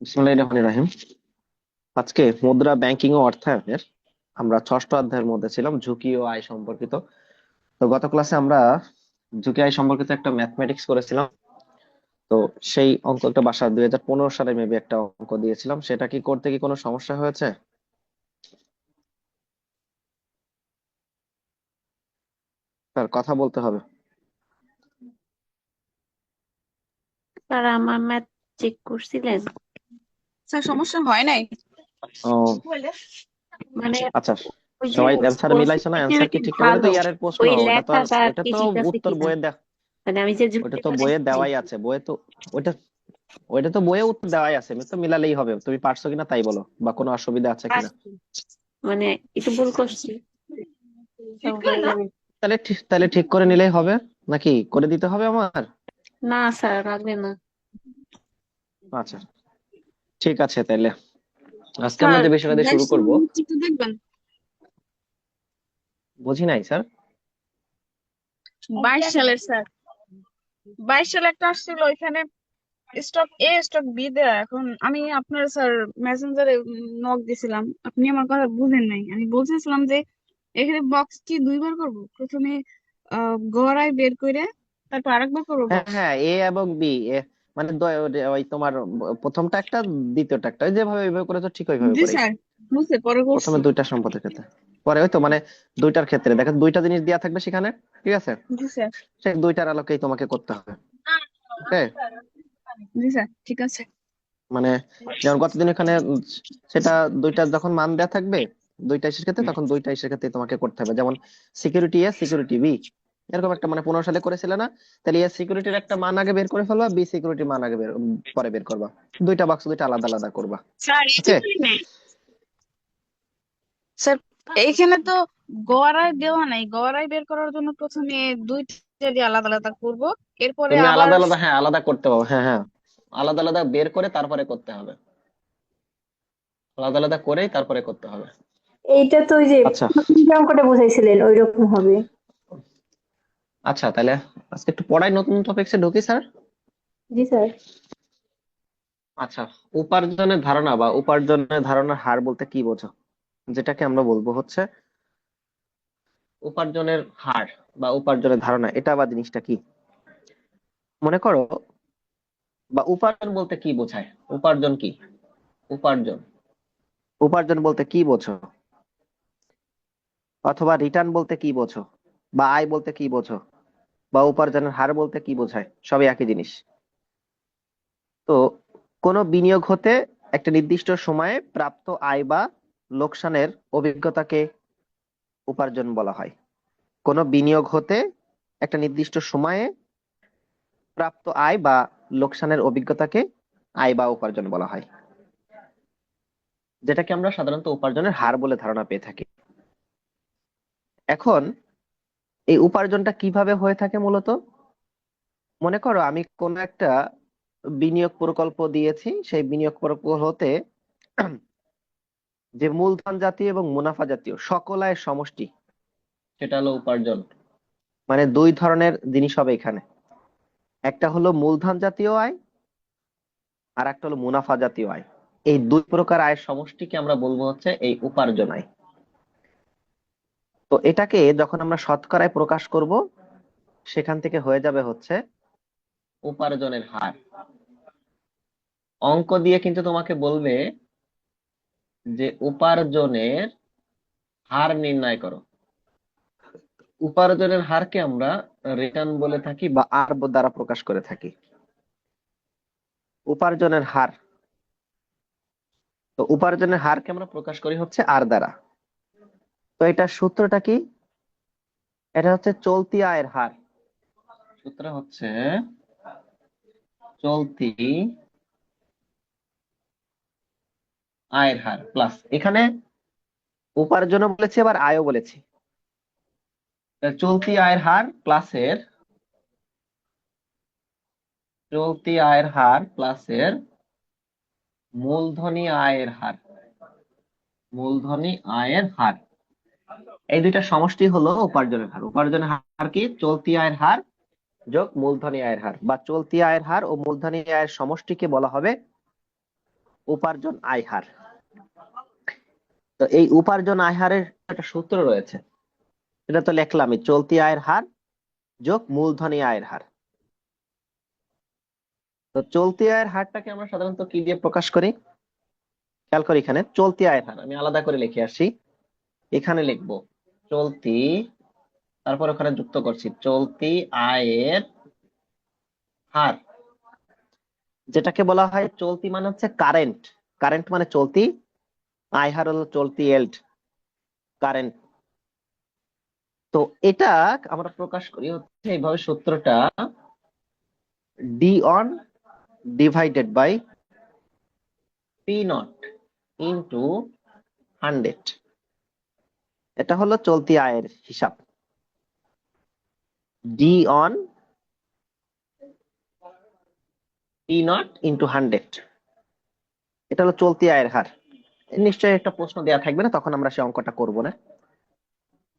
বিসমিল্লাহির রহমানির রহিম। আজকে মুদ্রা ব্যাংকিং ও অর্থায়নের আমরা ষষ্ঠ অধ্যায়ের মধ্যে ছিলাম, ঝুঁকি ও আয় সম্পর্কিত। তো গত ক্লাসে আমরা ঝুঁকি আয় সম্পর্কিত একটা ম্যাথমেটিক্স করেছিলাম। তো সেই অঙ্কটা বাসা 2015 সালে মেবি একটা অঙ্ক দিয়েছিলাম, সেটা কি করতে কি কোনো সমস্যা হয়েছে? স্যার কথা বলতে হবে। স্যার আমার ম্যাথ চেক করছিলেন? স্যার সমস্যা হয় নাই। ও মানে আচ্ছা, ওই যে সবাই অ্যান্সার মিলাইছো না? অ্যান্সার কি প্রসেসিভিটি ঠিকঠাক? ওটা তো ভালো, ইয়ারের প্রশ্ন, ওই ওটা তো আর লেখাটা এটা তো ঠিক আছে উত্তর কিনা, বইয়ে মানে আমি যে ওটা তো যুক্তিটা বইয়ে দিচ্ছি। দেওয়াই আছে, বইয়ে তো ওইটা ওইটা তো বইয়ে উত্তর দেওয়াই আছে, তো মিলালেই হবে। তুমি পারছো কিনা তাই বলো, বা কোনো অসুবিধা আছে কিনা। পারছি, মানে একটু ভুল করছি তো হয়ে যাবে। তাহলে ঠিক করে নিলেই হবে, নাকি করে দিতে হবে আমার? না স্যার লাগবে না। আচ্ছা, ঠিক আছে তাহলে আজকে আমরা স্যার যে বিষয়টা দিয়ে শুরু করব। একটু দেখবেন। বুঝি নাই স্যার। 22 সালের স্যার, 22 সালে একটা আসছিল ওইখানে স্টক এ স্টক বি দেয়া। এখন আমি আপনার স্যার মেসেঞ্জারে নক দিছিলাম, আপনি আমার কথা বুঝেন নাই। আমি বলতেছিলাম যে এখানে বক্স কি দুইবার করব, প্রথমে গড়াই বের করে তারপর আরেকবার করবো হ্যাঁ বক্স। হ্যাঁ, এ এবং বি, মানে ওই তোমার প্রথমটা একটা, দ্বিতীয়টা একটা, ওই যেভাবে ওইভাবে করেছো ঠিক ওইভাবে জি করেই। স্যার, বুঝতে পরে করছি। প্রথমে দুইটা সম্পদের ক্ষেত্রে, পরে ওই তো মানে দুইটার ক্ষেত্রে দেখো দুইটা জিনিস দেওয়া থাকবে সেখানে, ঠিক আছে? জি স্যার। সেই দুইটার আলোকেই তোমাকে করতে হবে। ওকে, জি স্যার, ঠিক আছে। মানে যেমন গতদিন এখানে সেটা দুইটা যখন মান দেওয়া থাকবে দুইটা ইসের ক্ষেত্রে, তখন দুইটা ইসের ক্ষেত্রে তোমাকে করতে হবে। যেমন সিকিউরিটি এ সিকিউরিটি বি, এরকম একটা মানে 15 সালে করেছিলে না? তাহলে এ সিকিউরিটির একটা মান আগে বের করে ফেলবা, বি সিকিউরিটির মান আগে পরে বের করবা। দুইটা বাক্স দুইটা আলাদা আলাদা করবা। স্যার এই ওকে, জন্যই নেই স্যার, এইখানে তো গড়াই দেওয়া নাই। গড়াই বের করার জন্য প্রথমে দুইটা দিয়ে আলাদা আলাদা করব, এরপরে তুমি আবার। আলাদা আলাদা, হ্যাঁ আলাদা করতে হবে, হ্যাঁ হ্যাঁ, আলাদা আলাদা বের করে তারপরে করতে হবে, আলাদা আলাদা করেই তারপরে করতে হবে। এইটা তো ওই যে আচ্ছা যে অঙ্কটা বুঝাইছিলেন ওই রকম হবে। আচ্ছা, তাহলে আজকে একটু পড়াই, নতুন টপিকসে ঢুকি স্যার। জি স্যার। আচ্ছা, উপার্জনের ধারণা বা উপার্জনের ধারণার হার বলতে কি বোঝো? যেটাকে আমরা বলবো হচ্ছে উপার্জনের হার বা উপার্জনের ধারণা, এটা বা জিনিসটা কি? মনে করো, বা উপার্জন বলতে কি বোঝায়? উপার্জন কি? উপার্জন, উপার্জন বলতে কি বোঝো? অথবা রিটার্ন বলতে কি বোঝো? বা আয় বলতে কি বোঝো? বা উপার্জনের হার বলতে কি বোঝায়? সবই একই জিনিস। তো কোনো বিনিয়োগ হতে একটা নির্দিষ্ট সময়ে প্রাপ্ত আয় বা লোকসানের অভিজ্ঞতাকে উপার্জন বলা হয়। কোনো বিনিয়োগ হতে একটা নির্দিষ্ট সময়ে প্রাপ্ত আয় বা লোকসানের অভিজ্ঞতাকে আয় বা উপার্জন বলা হয়, যেটাকে আমরা সাধারণত উপার্জনের হার বলে ধারণা পেয়ে থাকি। এখন এই উপার্জনটা কিভাবে হয়ে থাকে মূলত? মনে করো আমি কোন একটা বিনিয়োগ প্রকল্প দিয়েছি, সেই বিনিয়োগ প্রকল্প হতে যে মূলধন জাতীয় এবং মুনাফা জাতীয় সকল আয়ের সমষ্টি, সেটা হলো উপার্জন। মানে দুই ধরনের জিনিস হবে এখানে, একটা হলো মূলধন জাতীয় আয়, আর একটা হলো মুনাফা জাতীয় আয়। এই দুই প্রকার আয়ের সমষ্টিকে আমরা বলবো হচ্ছে এই উপার্জন আয়। তো এটাকে যখন আমরা শতকরায় প্রকাশ করব, সেখান থেকে হয়ে যাবে হচ্ছে উপার্জনের হার। অঙ্ক দিয়ে কিন্তু তোমাকে বলবে যে উপার্জনের হার নির্ণয় করো। উপার্জনের হারকে আমরা রিটার্ন বলে থাকি বা আর দ্বারা প্রকাশ করে থাকি। উপার্জনের হার, তো উপার্জনের হারকে আমরা প্রকাশ করি হচ্ছে আর দ্বারা। তো এটা সূত্রটা কি? এটা হচ্ছে চলতি আয়ের হার। সূত্র হচ্ছে চলতি আয়ের হার প্লাস, এখানে উপার্জনও বলেছি আবার আয়ও বলেছি। চলতি আয়ের হার প্লাসের, চলতি আয়ের হার প্লাসের মূলধনী আয়ের হার, মূলধনী আয়ের হার। এই দুইটা সমষ্টি হলো উপার্জনের হার। উপার্জনের হার কি? চলতি আয়ের হার যোগ মূলধনী আয়ের হার, বা চলতি আয়ের হার ও মূলধনী আয়ের সমষ্টিকে বলা হবে উপার্জন আয় হার। তো এই উপার্জন আয় হারের একটা সূত্র রয়েছে, এটা তো লিখলামই, চলতি আয়ের হার যোগ মূলধনী আয়ের হার। তো চলতি আয়ের হারটাকে আমরা সাধারণত কি দিয়ে প্রকাশ করি? খেয়াল করি, এখানে চলতি আয়ের হার আমি আলাদা করে লিখে আসি। এখানে লিখবো চলতি, তারপর ওখানে যুক্ত করছি চলতি আয়ের হার, যেটাকে বলা হয় চলতি মানে হচ্ছে কারেন্ট, কারেন্ট মানে চলতি, আয় হার হলো চলতি এল্ড, কারেন্ট। তো এটা আমরা প্রকাশ করি হচ্ছে এইভাবে, সূত্রটা D on divided by P nought into 100। এটা হলো চলতি আয়ের হিসাব, D on P nought into 100। এটা হলো চলতি আয়ের হার। নিশ্চয়ই একটা প্রশ্ন দেওয়া থাকবে না, তখন আমরা সে অঙ্কটা করব না।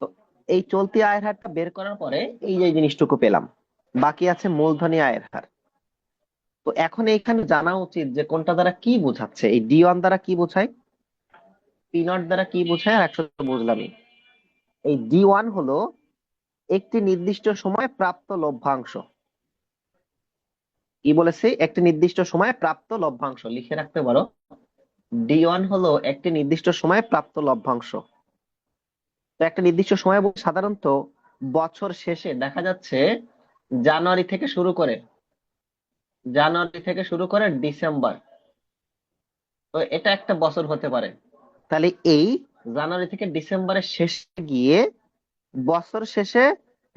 তো এই চলতি আয়ের হারটা বের করার পরে এই যে জিনিসটুকু পেলাম, বাকি আছে মূলধনী আয়ের হার। তো এখন এইখানে জানা উচিত যে কোনটা দ্বারা কি বোঝাচ্ছে, এই ডি ওয়ান দ্বারা কি বোঝায়, পি নট দ্বারা কি বোঝায়, আর একসাথে বুঝলামই। এই ডি ওয়ান হলো একটি নির্দিষ্ট সময় প্রাপ্ত লভ্যাংশ। কি বলেছি? একটি নির্দিষ্ট সময় প্রাপ্ত লভ্যাংশ, লিখে রাখতে পারো। ডি ওয়ান হলো একটি নির্দিষ্ট সময় প্রাপ্ত লভ্যাংশ। তো একটা নির্দিষ্ট সময় সাধারণত বছর শেষে দেখা যাচ্ছে, জানুয়ারি থেকে শুরু করে, জানুয়ারি থেকে শুরু করে ডিসেম্বর, তো এটা একটা বছর হতে পারে। তাহলে এই জানুয়ারি থেকে ডিসেম্বরের শেষে গিয়ে বছর শেষে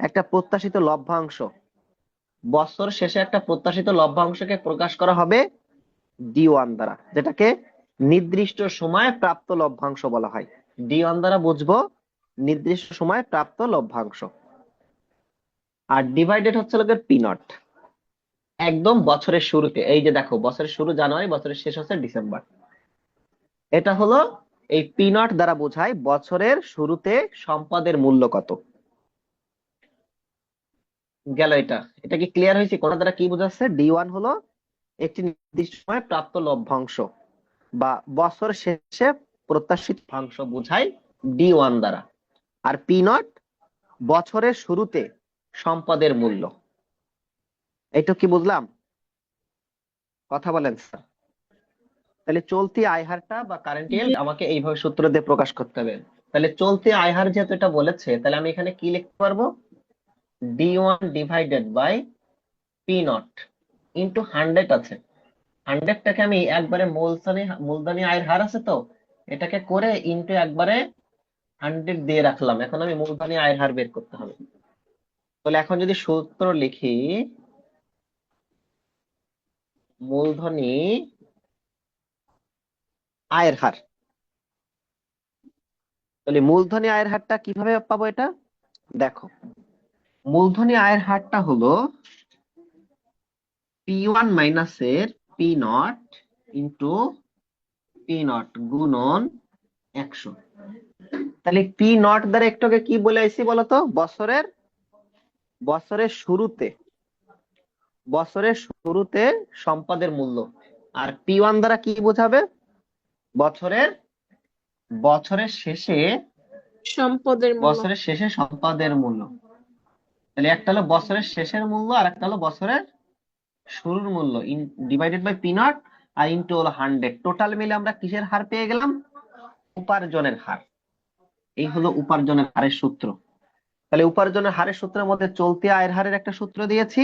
একটা প্রত্যাশিত লভ্যাংশ, বছর শেষে একটা প্রত্যাশিত লভ্যাংশকে প্রকাশ করা হবে ডি ওয়ান দ্বারা, যেটাকে নির্দিষ্ট সময় প্রাপ্ত লভ্যাংশ বলা হয়। ডি ওয়ান দ্বারা বুঝবো নির্দিষ্ট সময় প্রাপ্ত লভ্যাংশ। আর ডিভাইডেড হচ্ছে লোকের পি নট, একদম বছরের শুরুতে। এই যে দেখো, বছরের শুরু জানুয়ারি, বছরের শেষ হচ্ছে ডিসেম্বর। এটা হলো এই পি নট দ্বারা বোঝায় বছরের শুরুতে সম্পদের মূল্য কত। গেল এটা, এটা কি ক্লিয়ার হয়েছে? কোনটা দ্বারা কি বোঝাচ্ছে? ডি ওয়ান হলো একটি নির্দিষ্ট সময় প্রাপ্ত লভ্যাংশ বা বছর শেষে প্রত্যাশিত লভ্যাংশ বোঝায় ডি ওয়ান দ্বারা। আর পি নট বছরের শুরুতে সম্পদের মূল্য। এইটা কি বুঝলাম? কথা বলেন স্যার। তাহলে চলতি আয় হারটা বা কারেন্ট জি। ইয়েল্ড আমাকে এইভাবে সূত্র দিয়ে প্রকাশ করতে হবে। তাহলে চলতি আয় হার যেহেতু এটা বলেছে, তাহলে আমি এখানে কি লিখতে পারবো? D one divided by P nought into 100 আছে। 100টাকে আমি একবারে মূলধনী আয়ের হার আছে, তো এটাকে করে ইন্টু একবারে 100 দিয়ে রাখলাম। এখন আমি মূলধনী আয়ের হার বের করতে হবে। তাহলে এখন যদি সূত্র লিখি, মূলধনী আয়ের হার, তাহলে মূলধনী আয়ের হারটা কিভাবে পাবো? এটা দেখো, মূলধনী আয়ের হারটা হলো পি ওয়ান মাইনাসের P nought into P not গুণন 100। তাহলে পি নট দ্বারা একটুকে কি বলে আইছি বলতো? বছরের বছরের শুরুতে, বছরের শুরুতে সম্পদের মূল্য। আর পি ওয়ান দ্বারা কি বোঝাবে? বছরের বছরের শেষে, সম্পদের মূল্য। বছরের শেষে সম্পদের মূল্য। তাহলে একটা হলো বছরের শেষের মূল্য, আর একটা হলো বছরের শুরুর মূল্য, ডিভাইডেড বাই পি নট আর ইন্টু হলো 100। টোটাল মিলে আমরা কিসের হার পেয়ে গেলাম? উপার্জনের হার। এই হলো উপার্জনের হারের সূত্র। তাহলে উপার্জনের হারের সূত্রের মধ্যে চলতি আয়ের হারের একটা সূত্র দিয়েছি,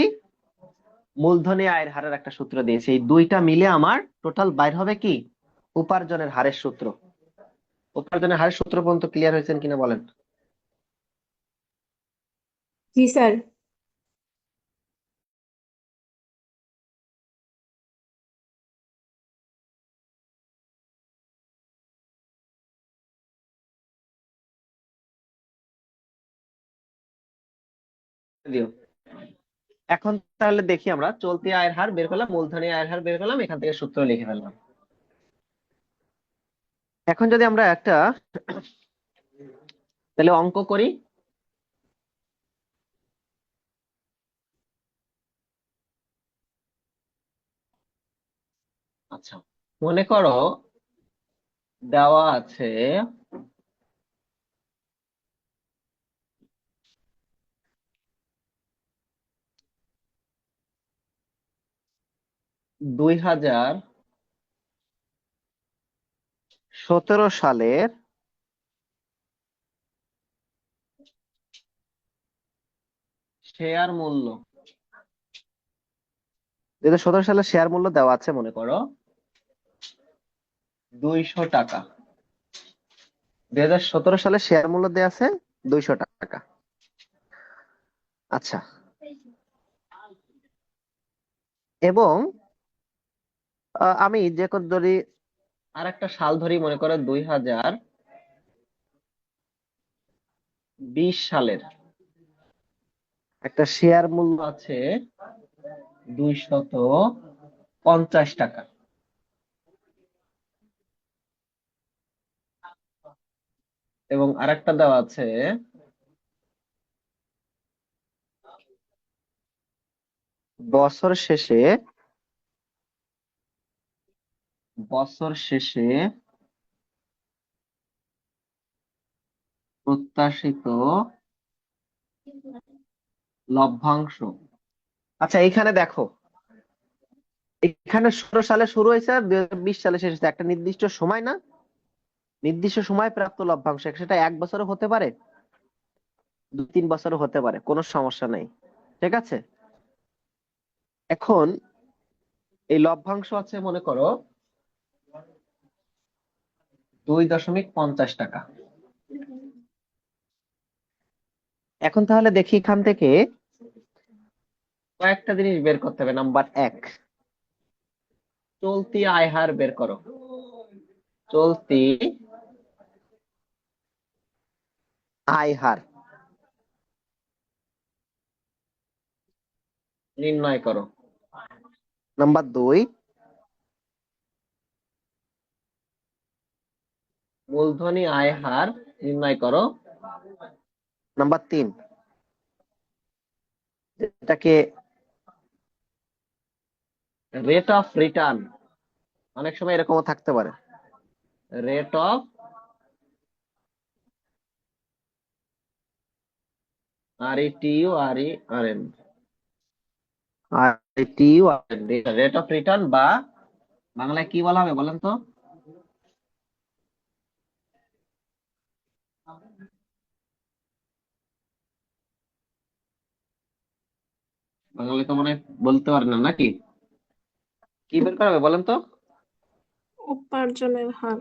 মূলধনী আয়ের হারের একটা সূত্র দিয়েছি। এই দুইটা মিলে আমার টোটাল বাইর হবে কি? উপার্জনের হারের সূত্র। উপার্জনের হারের সূত্র পর্যন্ত ক্লিয়ার হয়েছেন কিনা বলেন? জি স্যার। দিও। এখন তাহলে দেখি, আমরা চলতি আয়ের হার বের করলাম, মূলধনী আয়ের হার বের করলাম, এখান থেকে সূত্র লিখে ফেললাম। এখন যদি আমরা একটা তাহলে অঙ্ক করি। আচ্ছা, মনে করো দেওয়া আছে 2017 সালের শেয়ার মূল্য। 2017 সালের শেয়ার মূল্য দেওয়া আছে মনে করো 200 টাকা। 2017 সালে শেয়ার মূল্য দেওয়া আছে 200 টাকা। আচ্ছা, এবং আমি যে কোনো ধরি, আর একটা সাল ধরি, মনে করো 2020 সালের একটা শেয়ার মূল্য আছে 250 টাকা। এবং আরেকটা দেওয়া আছে বছর শেষে বছর শেষে প্রত্যাশিত লভ্যাংশ। আচ্ছা, এইখানে দেখো, এখানে 2017 সালে শুরু হয়েছে আর 2020 সালে শেষ হয়েছে, একটা নির্দিষ্ট সময় না, নির্দিষ্ট সময় প্রাপ্ত লভ্যাংশ। সেটা 1 বছরও হতে পারে, 2-3 বছরও হতে পারে, কোনো সমস্যা নেই। ঠিক আছে, এখন এই লভ্যাংশ আছে মনে করো 2.50 টাকা। এখন তাহলে দেখি এখান থেকে কয়েকটা জিনিস বের করতে হবে। নাম্বার 1, চলতি আয় হার বের করো। চলতি আয় হার নির্ণয় করো। নাম্বার 2, মূলধনী আয় হার নির্ণয় করো। নাম্বার 3, যেটাকে রেট অফ রিটার্ন, অনেক সময় এরকমও থাকতে পারে, rate of rate of return, বা বাংলায় কি বলা হবে বলেন তো? বাঙালি তো মনে হয় বলতে পারে না, নাকি? কি বের করা হবে বলেন তো? উপার্জনের হার।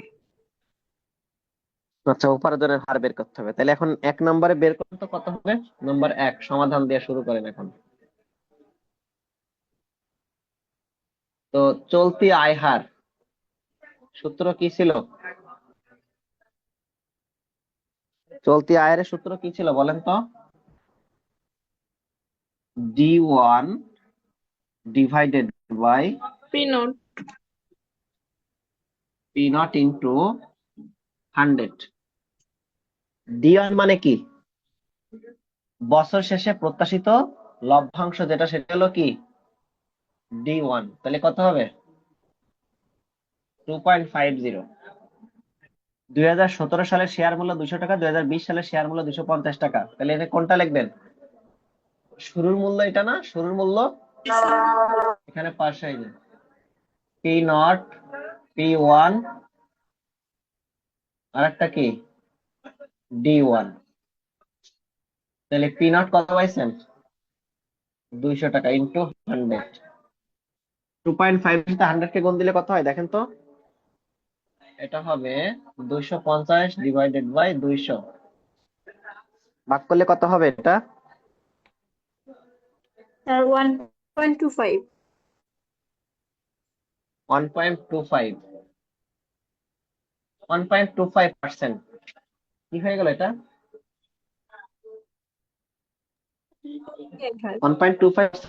আচ্ছা, উপার্জনের হার বের করতে হবে। তাহলে এখন 1 নম্বরে বের করতে কত হবে? নাম্বার 1, সমাধান দিয়ে শুরু করেন এখন। তো চলতি আয় হার সূত্র কি ছিল? চলতি আয়ের সূত্র কি ছিল বলেন তো? D1 divided by P nought. P0 into 100। D1 মানে কি? বছর শেষে প্রত্যাশিত লভ্যাংশ, যেটা সেটা হলো কি? D1। তাহলে কত হবে? 2.50। 2017 সালের শেয়ার মূল্য 200 টাকা, 2020 সালের শেয়ার মূল্য 250 টাকা। তাহলে এখানে কোনটা লিখবেন? শুরুর মূল্য এটা না, শুরুর মূল্য এখানে পাশে এই যে P0, P1, আর একটা কি D1। তাহলে P0 কত পাইছেন? 200 টাকা ইন্টু 100। 2.5 সাথে 100 কে গুণ দিলে কত হয় দেখেন তো? এটা হবে 250 ডিভাইডেড বাই 200। ভাগ করলে কত হবে এটা? স্যার 1.25। 1.25। 1.25%। কি হয়ে গেল এটা? 1.25।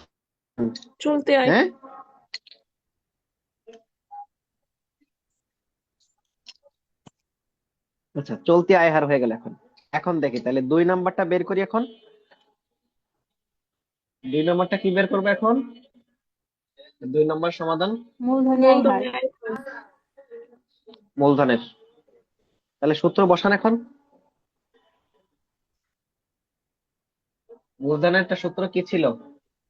চলতে আয়। হ্যাঁ, আচ্ছা, চলতি আয় হার হয়ে গেল। এখন এখন দেখি তাহলে 2 নাম্বারটা বের করি এখন। 2 নাম্বারটা কি বের করবো এখন? 2 নাম্বার সমাধান মূলধনী আয় হার। মূলধনের। তাহলে সূত্র বসান এখন। মূলধনের একটা সূত্র কি ছিল?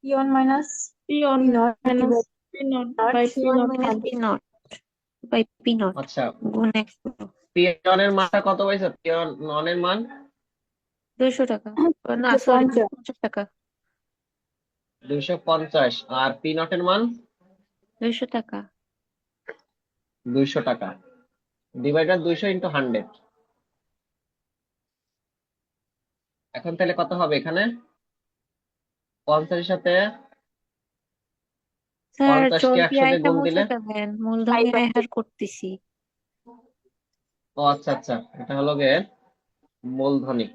P1 minus P1 P0 minus divided P0 by by P1 P0 minus minus P0 by P0 আচ্ছা, গুণ 100 P1 এর মানটা কত পাইছো? P1 এর মান 200 টাকা। না সরি 250 250 টাকা 250, আর P0 এর মান 200 টাকা 200 টাকা। Divider 200 into 100। এখন তাহলে কত হবে এখানে? 50 এর সাথে স্যার 50 কে চলতি 100 দিয়ে আয়টা গুণ মুছে দিলে, ফেলেন, মূলধনী আয় হার করতেছি। ও আচ্ছা আচ্ছা, এটা হলো গে মূলধনী।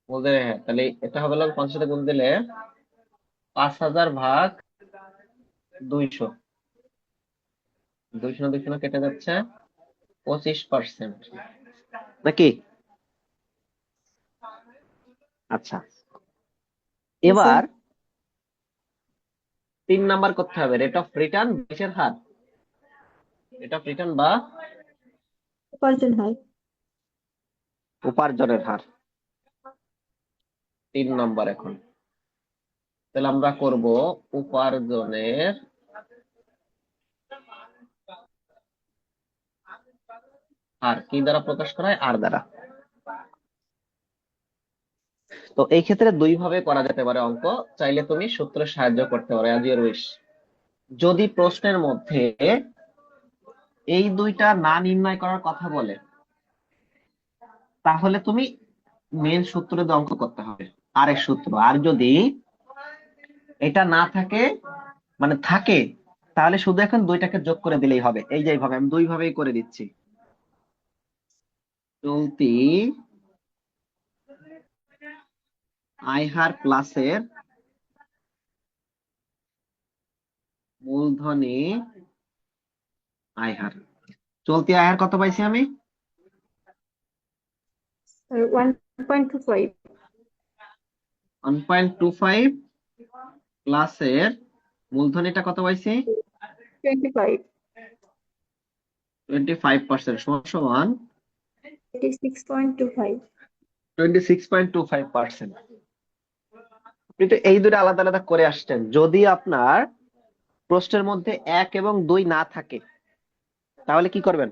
মূলধনী, হ্যাঁ, তাহলে এটা হবে হলো 50 সাথে গুণ দিলে 5000 ভাগ 200। 200 না 200 না কেটে যাচ্ছে, 25% নাকি? আচ্ছা, এবার 3 নাম্বার করতে হবে, রেট অফ রিটার্ন কিসের হার? রেট অফ রিটার্ন বা উপার্জন হয়। উপার্জনের হার। 3 নাম্বার এখন। তাহলে আমরা করব উপার্জনের হার কি দ্বারা প্রকাশ করা হয়? আর দ্বারা। তো এই ক্ষেত্রে 2 ভাবে করা যেতে পারে অঙ্ক, চাইলে তুমি সূত্রের সাহায্য করতে পারো, অ্যাজ ইউর উইশ। যদি প্রশ্নের মধ্যে এই দুইটা না নির্ণয় করার কথা বলে, তাহলে তুমি মেন সূত্র দিয়ে অঙ্ক করতে হবে, আরেক সূত্র। আর যদি এটা না থাকে, মানে থাকে, তাহলে শুধু এখন দুইটাকে যোগ করে দিলেই হবে। এই যে এইভাবে আমি 2 ভাবেই করে দিচ্ছি। চলতি আয় হার প্লাসের মূলধনী আয় হার। চলতি আয় হার কত পাইছি আমি? 1.25 1.25 প্লাসের মূলধনীটা কত পাইছি? 25 25% সমান সমান 86.25 26.25%। আপনি তো এই দুটো আলাদা আলাদা করে আসছেন। যদি আপনার প্রশ্নের মধ্যে 1 এবং 2 না থাকে, তাহলে কি করবেন?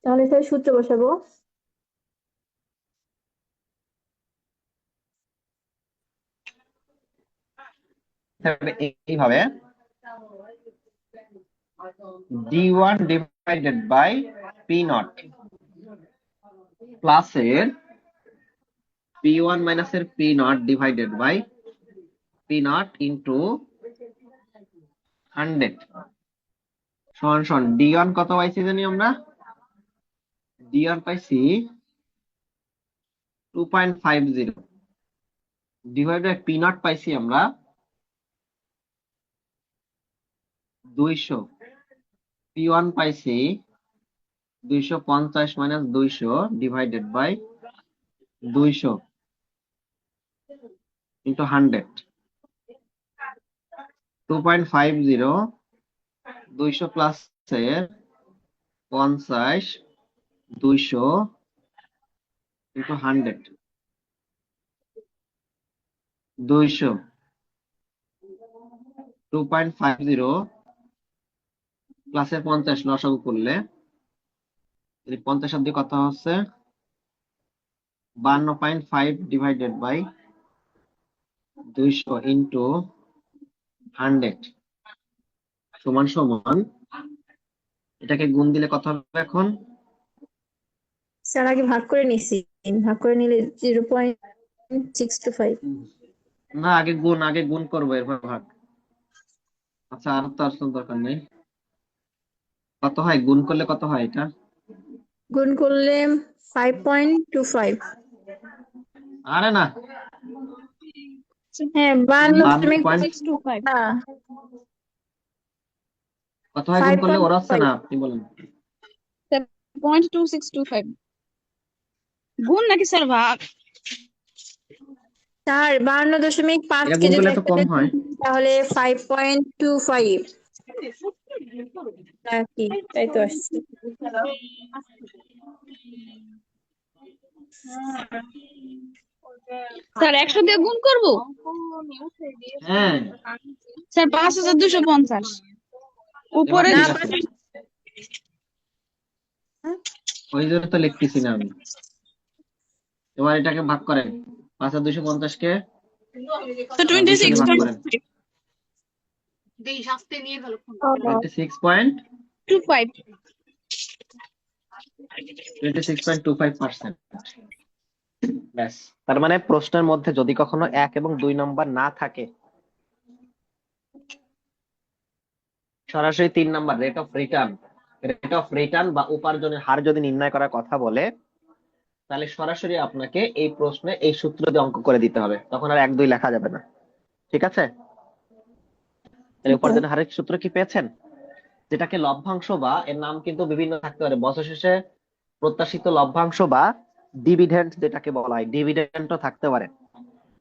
তাহলে স্যার সূত্র বসাবো। তাহলে এইভাবে D1 ডিভাইডেড বাই P0 প্লাসের P1 মাইনাসের P0 divided by P0 into 100 সমান সমান D1 কত পাইছি জানি আমরা? D1 পাইছি 2.50 ডিভাইড বাই P0 পাইছি আমরা 200। P1 পাইছি 250 minus 200 divided by 200 into 100। 2.50 200 plus এর 50 200 ইন্টু 100 200। 2.50 প্লাসের 50 লসাগু করলে 50 অব্দি কত হচ্ছে? 52.5 ডিভাইডেড বাই 200 ইন্টু 100 সমান সমান, এটাকে গুণ দিলে কত হবে এখন? স্যার আগে ভাগ করে নিছি, ভাগ করে নিলে 0.625। না, আগে গুণ করবো, এরপর ভাগ। আচ্ছা, আর তো আসল দরকার নেই। কত হয় গুণ করলে? কত হয় এটা? গুণ করলে 5.25। আরে না, হ্যাঁ 52 1. 625 না কত হয় গুণ করলে? ওরা হচ্ছে 5.25 না, আপনি বলেন। 0.2625 গুণ নাকি স্যার ভাগ? স্যার 52.5 এটা গুণ কেজি করলে তো কম হয়। তাহলে 5.25 নাকি? তাই তো আসছে। স্যার 100 দিয়ে গুণ করবো? হ্যাঁ, স্যার 5250 এবার উপরে না ঠিক আছে, ওই জন্য তো লিখতেছি না আমি। এবার এটাকে ভাগ করেন, 5250 কে তো 2 দিয়ে ভাগ করেন, 26.25 26.25%। ব্যাস, তার মানে প্রশ্নের মধ্যে যদি কখনো 1 এবং 2 নম্বর না থাকে, সরাসরি 3 নম্বর রেট অফ রিটার্ন বা উপার্জনের হার যদি নির্ণয় করার কথা বলে, তাহলে সরাসরি আপনাকে এই প্রশ্নে এই সূত্র দিয়ে অঙ্ক করে দিতে হবে, তখন আর 1 2 লেখা যাবে না। ঠিক আছে? তাহলে উপার্জনের হারের সূত্র কি পেয়েছেন? যেটাকে লভ্যাংশ, বা এর নাম কিন্তু বিভিন্ন থাকতে পারে, বছর শেষে প্রত্যাশিত লভ্যাংশ বা ডিভিডেন্ড যেটাকে বলা হয়, ডিভিডেন্ডও থাকতে পারে।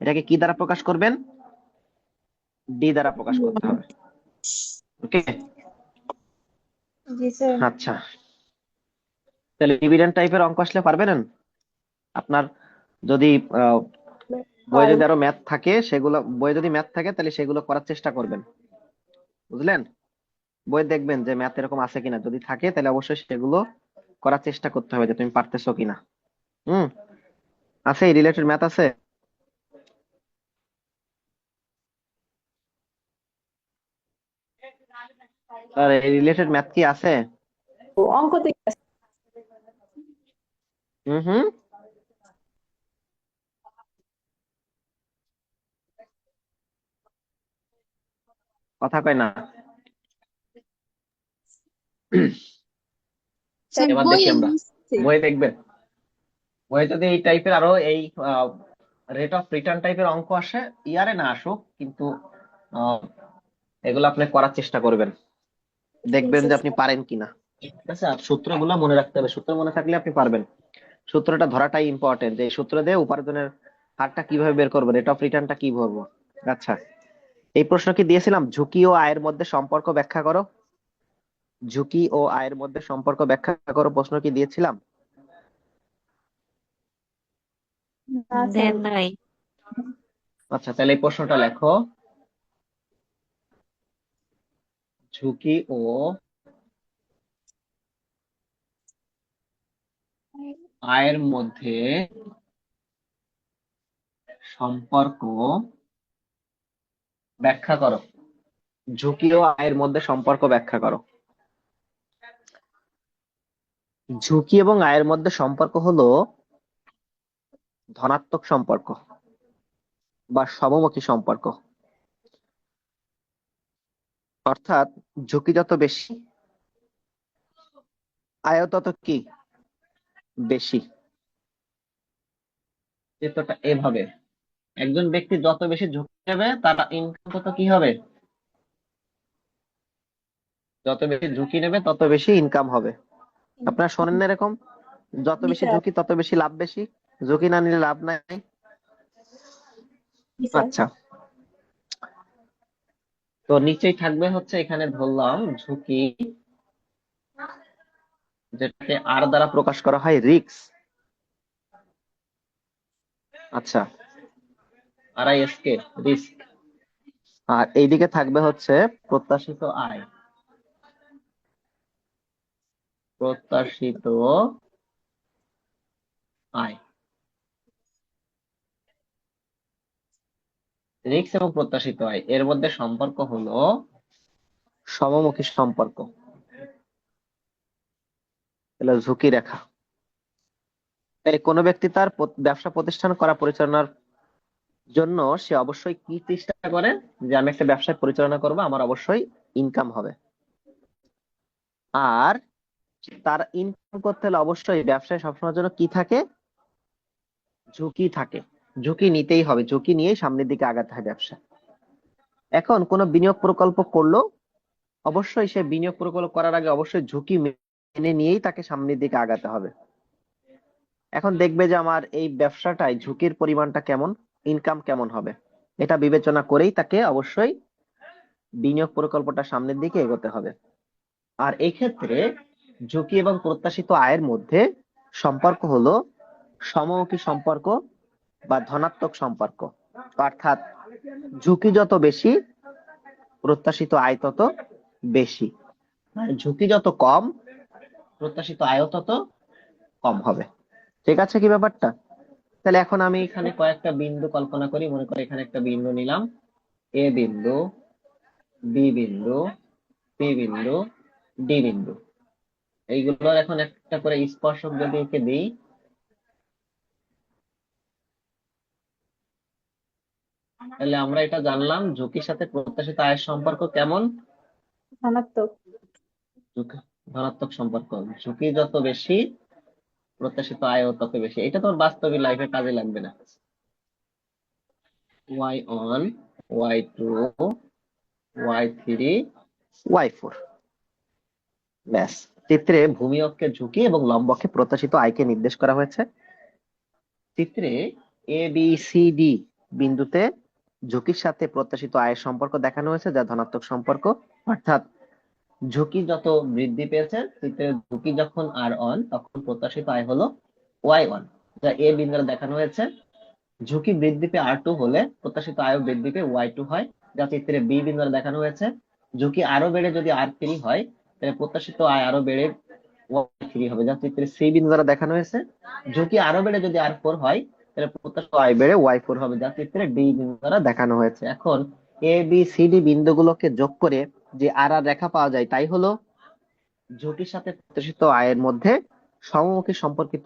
এটাকে কি দ্বারা প্রকাশ করবেন? ডি দ্বারা প্রকাশ করতে হবে। ওকে, জি স্যার। আচ্ছা, তাহলে ডিভিডেন্ড টাইপের অঙ্ক আসলে পারবেন? আপনার যদি বইয়ে যদি আরো ম্যাথ থাকে, সেগুলো বইয়ে যদি ম্যাথ থাকে তাহলে সেগুলো করার চেষ্টা করবেন, বুঝলেন? বই দেখবেন যে ম্যাথ এরকম আছে কিনা, যদি থাকে তাহলে অবশ্যই সেগুলো করার চেষ্টা করতে হবে যে তুমি পারতেছো কিনা। হুম, আছে এই রিলেটেড ম্যাথ আছে? আর এই রিলেটেড ম্যাথ কি আছে? অঙ্ক তো হুম হুম, কথা কয় না। স্যার এবার দেখি বইয়ে আমরা, আছে। বই দেখবেন, বইয়ে যদি এই টাইপের আরো এই রেট অফ রিটার্ন টাইপের অঙ্ক আসে, ইয়ারে না আসুক কিন্তু আহ, এগুলো আপনি করার চেষ্টা করবেন, দেখবেন যে আপনি পারেন কিনা। ঠিক আছে? আর সূত্রগুলো মনে রাখতে হবে, সূত্র মনে থাকলে আপনি পারবেন। সূত্রটা ধরাটাই ইম্পর্টেন্ট, যে এই সূত্র দিয়ে উপার্জনের হারটা কিভাবে বের করবো, রেট অফ রিটার্নটা কি ধরবো। আচ্ছা, এই প্রশ্ন কি দিয়েছিলাম, ঝুঁকি ও আয়ের মধ্যে সম্পর্ক ব্যাখ্যা করো? ঝুঁকি ও আয়ের মধ্যে সম্পর্ক ব্যাখ্যা করো প্রশ্ন কি দিয়েছিলাম? না স্যার। দেন নাই। আচ্ছা, তাহলে এই প্রশ্নটা লেখো, ঝুঁকি ও আয়ের মধ্যে সম্পর্ক ব্যাখ্যা করো। ঝুঁকি ও আয়ের মধ্যে সম্পর্ক ব্যাখ্যা করো। ঝুঁকি এবং আয়ের মধ্যে সম্পর্ক হলো ধনাত্মক সম্পর্ক বা সমমুখী সম্পর্ক। অর্থাৎ ঝুঁকি যত বেশি, আয় তত কি বেশি। চিত্রটা এভাবে, একজন ব্যক্তি যত বেশি ঝুঁকি নেবে তার ইনকাম তত কি হবে, যত বেশি ঝুঁকি নেবে তত বেশি ইনকাম হবে। আপনারা শোনেন না এরকম, যত জি বেশি স্যার। ঝুঁকি তত বেশি লাভ বেশি, ঝুঁকি না নিলে লাভ নাই। জি স্যার। আচ্ছা, তো নিচেই থাকবে হচ্ছে, এখানে ধরলাম ঝুঁকি, যেটাকে আর দ্বারা প্রকাশ করা হয় রিস্ক। আচ্ছা, RISK, রিস্ক। আর এইদিকে থাকবে হচ্ছে প্রত্যাশিত আয়, প্রত্যাশিত আয়। রিস্ক এবং প্রত্যাশিত আয় এর মধ্যে সম্পর্ক হলো সমমুখী সম্পর্ক, তাহলে ঝুঁকি রেখা। তাই কোনো ব্যক্তি তার ব্যবসা প্রতিষ্ঠান করা পরিচালনার জন্য সে অবশ্যই কি চেষ্টা করে, যে আমি একটা ব্যবসায় পরিচালনা করব, আমার অবশ্যই ইনকাম হবে। আর তার ইনকাম করতে হলে অবশ্যই ব্যবসায় সবসময়ের জন্য কি থাকে, ঝুঁকি থাকে। ঝুঁকি নিতেই হবে, ঝুঁকি নিয়েই সামনের দিকে আগাতে হয় ব্যবসা। এখন কোন বিনিয়োগ প্রকল্প করলো, অবশ্যই সে বিনিয়োগ প্রকল্প করার আগে অবশ্যই ঝুঁকি মেনে নিয়েই তাকে সামনের দিকে আগাতে হবে। এখন দেখবে যে আমার এই ব্যবসাটায় ঝুঁকির পরিমাণটা কেমন, ইনকাম কেমন হবে, এটা বিবেচনা করেই তাকে অবশ্যই বিনিয়োগ প্রকল্পটা সামনের দিকে এগোতে হবে। আর এই ক্ষেত্রে ঝুঁকি এবং প্রত্যাশিত আয়ের মধ্যে সম্পর্ক হলো সমমুখী সম্পর্ক বা ধনাত্মক সম্পর্ক। অর্থাৎ ঝুঁকি যত বেশি, প্রত্যাশিত আয় তত বেশি। আর ঝুঁকি যত কম, প্রত্যাশিত আয়ও তত কম হবে। ঠিক আছে কি ব্যাপারটা? তাহলে এখন আমি এখানে কয়েকটা বিন্দু কল্পনা করি। মনে করি এখানে একটা বিন্দু নিলাম, এ বিন্দু, বি বিন্দু, সি বিন্দু, ডি বিন্দু। এইগুলোর এখন একটা করে স্পর্শক যদি এঁকে দিই, তাহলে আমরা এটা জানলাম ঝুঁকির সাথে প্রত্যাশিত আয়ের সম্পর্ক কেমন। ধনাত্মক। ঝুঁকি ধনাত্মক সম্পর্ক। ঝুঁকি যত বেশি, প্রত্যাশিত আয়ও তত বেশি। এটা তোর বাস্তবিক লাইফে কাজে লাগবে না। y1, y2, y3, y4। ব্যাস, চিত্রে ভূমি অক্ষের ঝুঁকি এবং লম্ব অক্ষে প্রত্যাশিত আয়কে নির্দেশ করা হয়েছে। চিত্রে এ বি সি ডি বিন্দুতে ঝুঁকির সাথে প্রত্যাশিত আয়ের সম্পর্ক দেখানো হয়েছে, যা ধনাত্মক সম্পর্ক। অর্থাৎ ঝুঁকি যত বৃদ্ধি পেয়েছে, চিত্রের ঝুঁকি যখন R1, তখন প্রত্যাশিত আয় হলো Y1, যা এ বিন্দুতে দেখানো হয়েছে। ঝুঁকি বৃদ্ধি পেয়ে R2 হলে প্রত্যাশিত আয় বৃদ্ধি পেয়ে Y2 হয়, যা চিত্রে বি বিন্দুতে দেখানো হয়েছে। ঝুঁকি আরো বেড়ে যদি R3 হয়, তাহলে প্রত্যাশিত আয় আরো বেড়ে Y3 হবে, যা চিত্রে সি বিন্দু দ্বারা দেখানো হয়েছে। ঝুঁকি আরো বেড়ে যদি R4 হয়, তাহলে প্রত্যাশিত আয় বেড়ে Y4 হবে, যা চিত্রে ডি বিন্দু দ্বারা দেখানো হয়েছে। এখন এ বি সি ডি বিন্দুগুলোকে যোগ করে যে আর আর রেখা পাওয়া যায়, তাই হলো ঝুঁকির সাথে প্রত্যাশিত আয়ের মধ্যে সমমুখী সম্পর্কিত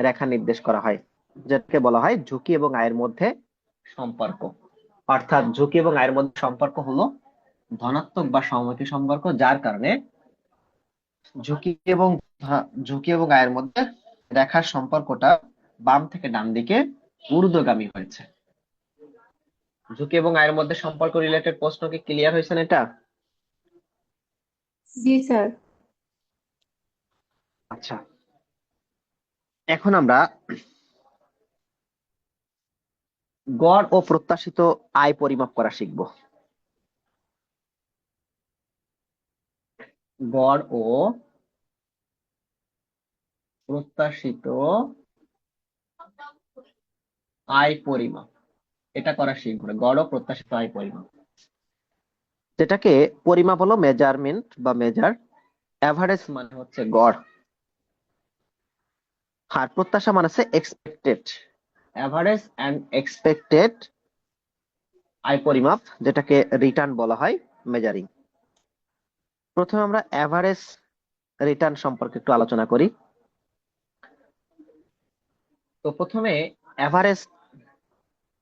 রেখা নির্দেশ করা হয়, যেটাকে বলা হয় ঝুঁকি এবং আয়ের মধ্যে সম্পর্ক। অর্থাৎ ঝুঁকি এবং আয়ের মধ্যে সম্পর্ক হলো ধনাত্মক বা সমমুখী সম্পর্ক, যার কারণে ঝুঁকি এবং ঝুঁকি এবং আয়ের মধ্যে রেখার সম্পর্কটা বাম থেকে ডান দিকে ঊর্ধ্বগামী হয়েছে। ঝুঁকি এবং আয়ের মধ্যে সম্পর্ক রিলেটেড প্রশ্ন কি ক্লিয়ার হয়েছে না এটা? জি স্যার। আচ্ছা, এখন আমরা গড় ও প্রত্যাশিত আয় পরিমাপ করা শিখব। গড় ও প্রত্যাশিত আয় পরিমাপ, এটা করা শিখবো। গড় ও প্রত্যাশিত আয় পরিমাপ, যেটাকে পরিমাপ হলো মেজারমেন্ট বা মেজার। এভারেজ মানে হচ্ছে গড়, আর প্রত্যাশা মানে হচ্ছে এক্সপেক্টেড। এভারেজ এন্ড এক্সপেক্টেড আয় পরিমাপ, যেটাকে রিটার্ন বলা হয়, মেজারিং। প্রথমে আমরা এভারেজ রিটার্ন সম্পর্কে একটু আলোচনা করি। তো প্রথমে এভারেজ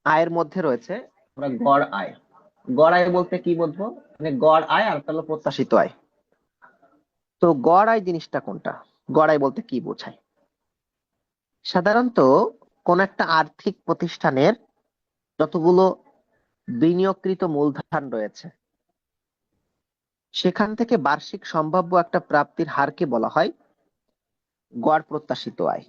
আয়ের মধ্যে রয়েছে আমরা গড় আয়। গড় আয় বলতে কি বুঝবো, মানে গড় আয় আর একটা হলো প্রত্যাশিত আয়। তো গড় আয় জিনিসটা কোনটা, গড় আয় বলতে কি বোঝায়? সাধারণত কোন একটা আর্থিক প্রতিষ্ঠানের যতগুলো বিনিয়োগকৃত মূলধন রয়েছে, সেখান থেকে বার্ষিক সম্ভাব্য একটা প্রাপ্তির হারকে বলা হয় গড় প্রত্যাশিত আয়।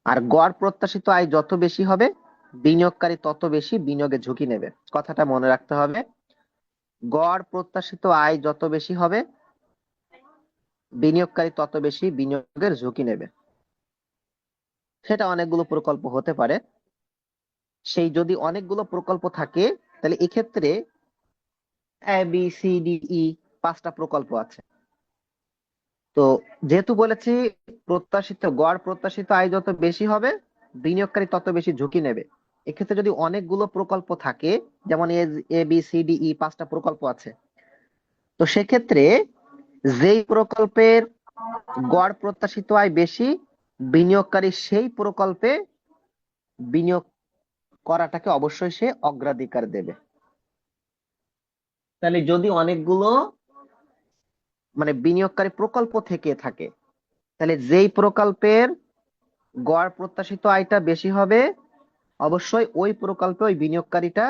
আর গড় প্রত্যাশিত আয় যত বেশি হবে, বিনিয়োগকারী তত বেশি বিনিয়োগে ঝুঁকি নেবে। কথাটা মনে রাখতে হবে। গড় প্রত্যাশিত আয় যত বেশি হবে, বিনিয়োগকারী তত বেশি বিনিয়োগের ঝুঁকি নেবে। সেটা অনেকগুলো প্রকল্প হতে পারে। সেই যদি অনেকগুলো প্রকল্প থাকে, তাহলে এক্ষেত্রে A B C D E 5টা প্রকল্প আছে। তো যেহেতু বলেছি গড় প্রত্যাশিত আয় যত বেশি হবে, বিনিয়োগকারী তত বেশি ঝুঁকি নেবে। এক্ষেত্রে যদি অনেকগুলো প্রকল্প থাকে, যেমন A B C D E 5টা প্রকল্প আছে, তো সেক্ষেত্রে যেই প্রকল্পের গড় প্রত্যাশিত আয় বেশি, বিনিয়োগকারী সেই প্রকল্পে বিনিয়োগ করাটাকে অবশ্যই সে অগ্রাধিকার দেবে। তাহলে যদি অনেকগুলো মানে বিনিয়োগকারী প্রকল্প থেকে থাকে, তাহলে যেই প্রকল্পের গড় প্রত্যাশিত আয়টা বেশি হবে, অবশ্যই ওই প্রকল্পে ওই বিনিয়োগকারীটা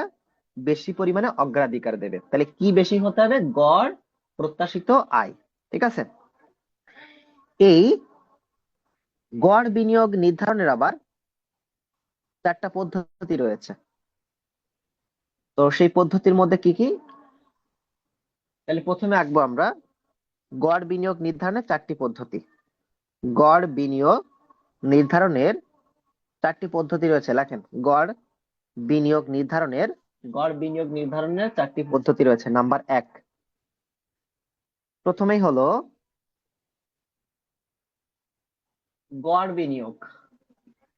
বেশি পরিমাণে অগ্রাধিকার দেবে। তাহলে কি বেশি হতে হবে? গড় প্রত্যাশিত আয়। ঠিক আছে। এই গড় বিনিয়োগ নির্ধারণের আবার 4টা পদ্ধতি রয়েছে। তো সেই পদ্ধতির মধ্যে কি কি? তাহলে প্রথমে আঁকবো আমরা গড় বিনিয়োগ নির্ধারণের 4টি পদ্ধতি। গড় বিনিয়োগ নির্ধারণের 4টি পদ্ধতি রয়েছে, লেখেন। গড় বিনিয়োগ নির্ধারণের 4টি পদ্ধতি রয়েছে। নাম্বার 1, প্রথমেই হলো গড় বিনিয়োগ।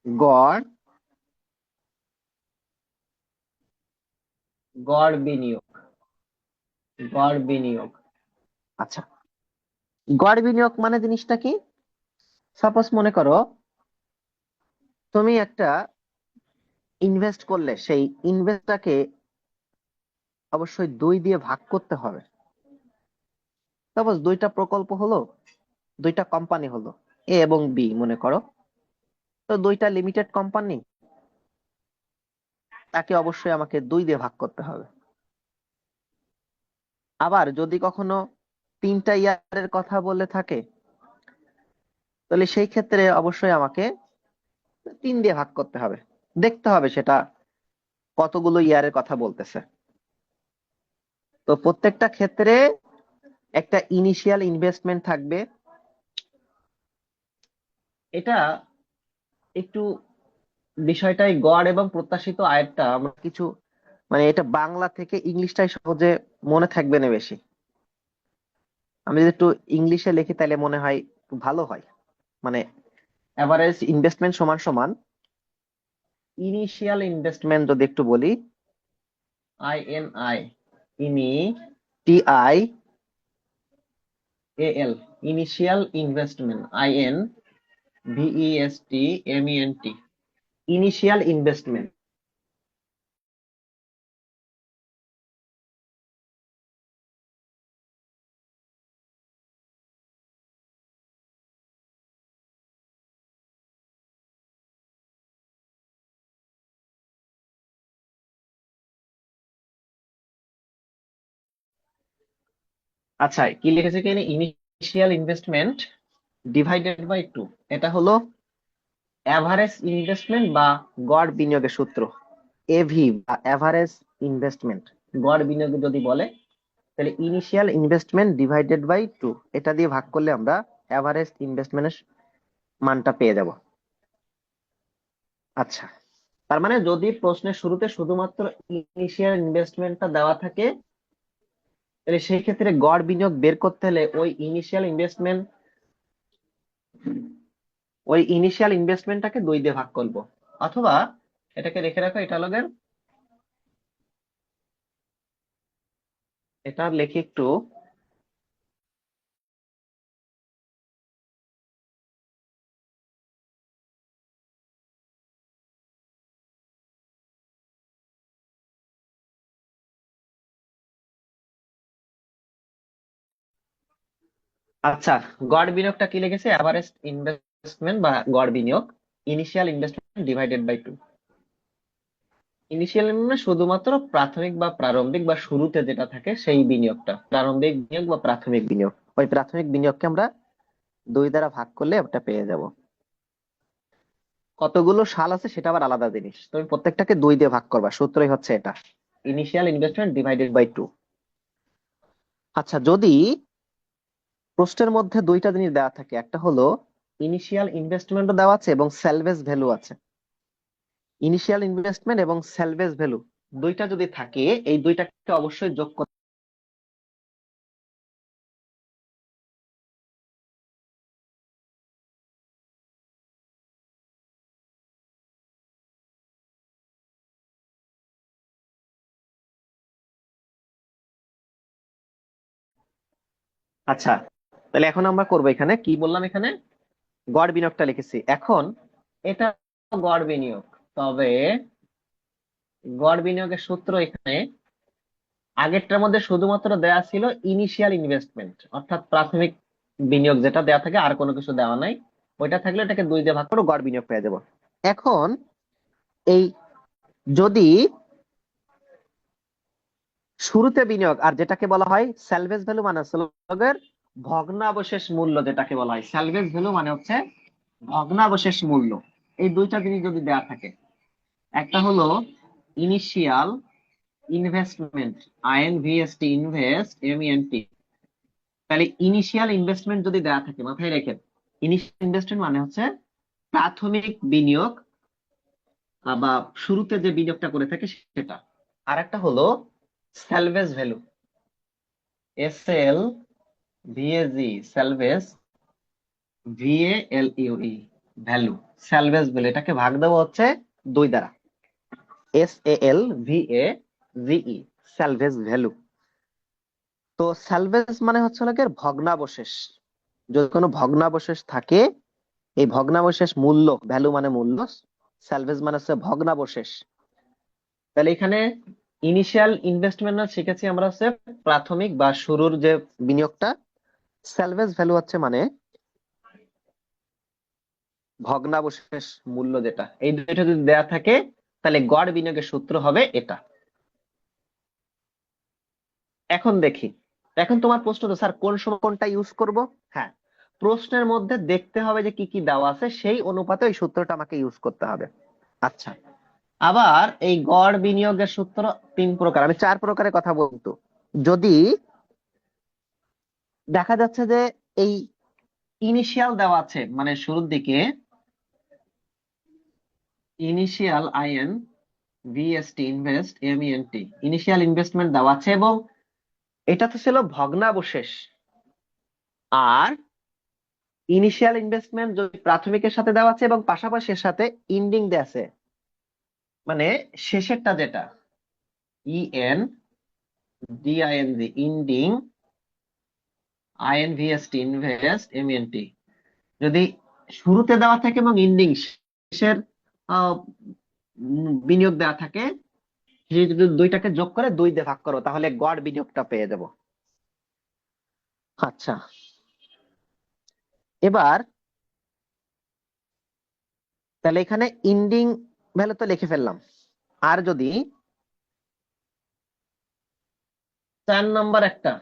গড় গড় বিনিয়োগ গড় বিনিয়োগ আচ্ছা, গড় বিনিয়োগ মানে জিনিসটা কি? সাপোজ মনে করো তুমি একটা ইনভেস্ট করলে, সেই ইনভেস্টটাকে অবশ্যই 2 দিয়ে ভাগ করতে হবে। সাপোজ 2টা প্রকল্প হলো, 2টা কোম্পানি হলো, এ এবং বি মনে করো। তো 2টা লিমিটেড কোম্পানি, তাকে অবশ্যই আমাকে 2 দিয়ে ভাগ করতে হবে। আবার যদি কখনো 3টা ইয়ারের কথা বলে থাকে, তাহলে সেই ক্ষেত্রে অবশ্যই আমাকে 3 দিয়ে ভাগ করতে হবে। দেখতে হবে সেটা কতগুলো ইয়ারের কথা বলতেছে। তো প্রত্যেকটা ক্ষেত্রে একটা ইনিশিয়াল ইনভেস্টমেন্ট থাকবে। এটা একটু বিষয়টাই গড় এবং প্রত্যাশিত আয়েরটা আমরা কিছু, মানে এটা বাংলা থেকে ইংলিশটাই সহজে মনে থাকবে না বেশি। আমি যদি একটু ইংলিশে লিখি তাহলে মনে হয় একটু ভালো হয়। মানে এভারেজ ইনভেস্টমেন্ট সমান সমান ইনিশিয়াল ইনভেস্টমেন্ট, যদি একটু বলি INI, TIAL, initial investment, INVESTMENT, initial investment. আচ্ছা, কি লিখেছে কি? ইনিশিয়াল ইনভেস্টমেন্ট ডিভাইডেড বাই 2, এটা হলো এভারেজ ইনভেস্টমেন্ট বা গড় বিনিয়োগের সূত্র। এভি বা এভারেজ ইনভেস্টমেন্ট, গড় বিনিয়োগ যদি বলে, তাহলে ইনিশিয়াল ইনভেস্টমেন্ট ডিভাইডেড বাই 2, এটা দিয়ে ভাগ করলে আমরা এভারেজ ইনভেস্টমেন্টের মানটা পেয়ে যাব। আচ্ছা, তার মানে যদি প্রশ্নের শুরুতে শুধুমাত্র ইনিশিয়াল ইনভেস্টমেন্টটা দেওয়া থাকে, তাহলে সেই ক্ষেত্রে গড় বিনিয়োগ বের করতে হলে ওই ইনিশিয়াল ইনভেস্টমেন্টটাকে 2 দিয়ে ভাগ করব। অথবা এটাকে রেখে রাখো, এটা লগের এটা লেখি একটু। আচ্ছা, গড় বিনিয়োগটা কি লিখেছে? এভারেজ ইনভেস্টমেন্ট বা গড় বিনিয়োগ initial investment divided by 2। Initial মানে শুধুমাত্র প্রাথমিক বা প্রারম্ভিক বা শুরুতে যেটা থাকে সেই বিনিয়োগটা, প্রারম্ভিক বিনিয়োগ বা প্রাথমিক বিনিয়োগ। ওই প্রাথমিক বিনিয়োগকে আমরা 2 দ্বারা ভাগ করলে ওটা পেয়ে যাব। কতগুলো সাল আছে সেটা আবার আলাদা জিনিস, তুমি প্রত্যেকটাকে 2 দিয়ে ভাগ করবা, সূত্রই হচ্ছে এটা, ইনিশিয়াল ইনভেস্টমেন্ট ডিভাইডেড বাই 2। আচ্ছা, যদি প্রশ্নের মধ্যে 2টা জিনিস দেওয়া থাকে, একটা হলো ইনিশিয়াল ইনভেস্টমেন্টও দেওয়া আছে এবং স্যালভেজ ভ্যালু আছে। ইনিশিয়াল ইনভেস্টমেন্ট এবং স্যালভেজ ভ্যালু 2টা যদি থাকে, এই 2টাকে অবশ্যই যোগ করতে। আচ্ছা, তাহলে এখন আমরা করবো, এখানে কি বললাম, এখানে গড় বিনিয়োগটা লিখেছি। এখন এটা গড় বিনিয়োগ, তবে গড় বিনিয়োগের সূত্র এখানে আগেরটার মধ্যে শুধুমাত্র দেয়া ছিল ইনিশিয়াল ইনভেস্টমেন্ট, অর্থাৎ প্রাথমিক বিনিয়োগ যেটা দেয়া থাকে, আর কোনো কিছু দেওয়া নাই। ওইটা থাকলে এটাকে 2 দিয়ে ভাগ করে গড় বিনিয়োগ পেয়ে যাব। এখন এই যদি শুরুতে বিনিয়োগ, আর যেটাকে বলা হয় স্যালভেজ ভ্যালু, মানে হচ্ছে লগের ভগ্নাবশেষ মূল্য যেটাকে বলা হয়, স্যালভেজ ভ্যালু মানে হচ্ছে ভগ্নাবশেষ মূল্য। এই দুইটা জিনিস যদি দেয়া থাকে, একটা হলো initial investment, INVEST, invest MENT, তাহলে ইনিশিয়াল ইনভেস্টমেন্ট যদি দেয়া থাকে, মাথায় রেখেন ইনিশিয়াল ইনভেস্টমেন্ট মানে হচ্ছে প্রাথমিক বিনিয়োগ, বা শুরুতে যে বিনিয়োগটা করে থাকে সেটা। আর একটা হলো salvage value, SLVAG, salvage, VALUE, value, salvage value. এটাকে ভাগ দেওয়া হচ্ছে দুই দ্বারা, SALVAGE, স্যালভেজ ভ্যালু। তো স্যালভেজ মানে হচ্ছে হলো গিয়ে ভগ্নাবশেষ। যদি কোনো ভগ্নাবশেষ থাকে, এই ভগ্নাবশেষ মূল্য, ভ্যালু মানে মূল্য, স্যালভেজ মানে হচ্ছে ভগ্নাবশেষ। তাহলে এখানে ইনিশিয়াল ইনভেস্টমেন্ট শিখেছি আমরা হচ্ছে প্রাথমিক বা শুরুর যে বিনিয়োগটা, স্যালভেজ ভ্যালু হচ্ছে মানে ভগ্নাবশেষ মূল্য যেটা। এই দুইটা যদি দেয়া থাকে তাহলে গড় বিনিয়োগের সূত্র হবে এটা। এখন দেখি, এখন তোমার প্রশ্ন তো স্যার কোন সময় কোনটা ইউজ করব। হ্যাঁ, প্রশ্নের মধ্যে দেখতে হবে যে কি কি দেওয়া আছে, সেই অনুপাতে ওই সূত্রটা আমাকে ইউজ করতে হবে। আচ্ছা, আবার এই গড় বিনিয়োগের সূত্র তিন প্রকার, আমি চার প্রকারের কথা বলতো। যদি দেখা যাচ্ছে যে এই ইনিশিয়াল দেওয়া আছে, মানে শুরুর দিকে initial INVEST, invest MENT, initial investment দেওয়া আছে এবং এটা তো ছিল ভগ্নাবশেষ। আর ইনিশিয়াল ইনভেস্টমেন্ট যদি প্রাথমিকের সাথে দেওয়া আছে এবং পাশাপাশি এর সাথে ইন্ডিং দেওয়া আছে, মানে শেষেরটা যেটা ENDING, ending, INVEST, invest MENT, যদি শুরুতে দেওয়া থাকে এবং ইন্ডিং শেষের আহ, বিনিয়োগ দেওয়া থাকে, সেই যদি দুইটাকে যোগ করে দুই দিয়ে ভাগ করো তাহলে গড় বিনিয়োগটা পেয়ে যাব। আচ্ছা, এবার তাহলে এখানে ইন্ডিং ভ্যালু তো লিখে ফেললাম। আর যদি 4 নম্বর একটা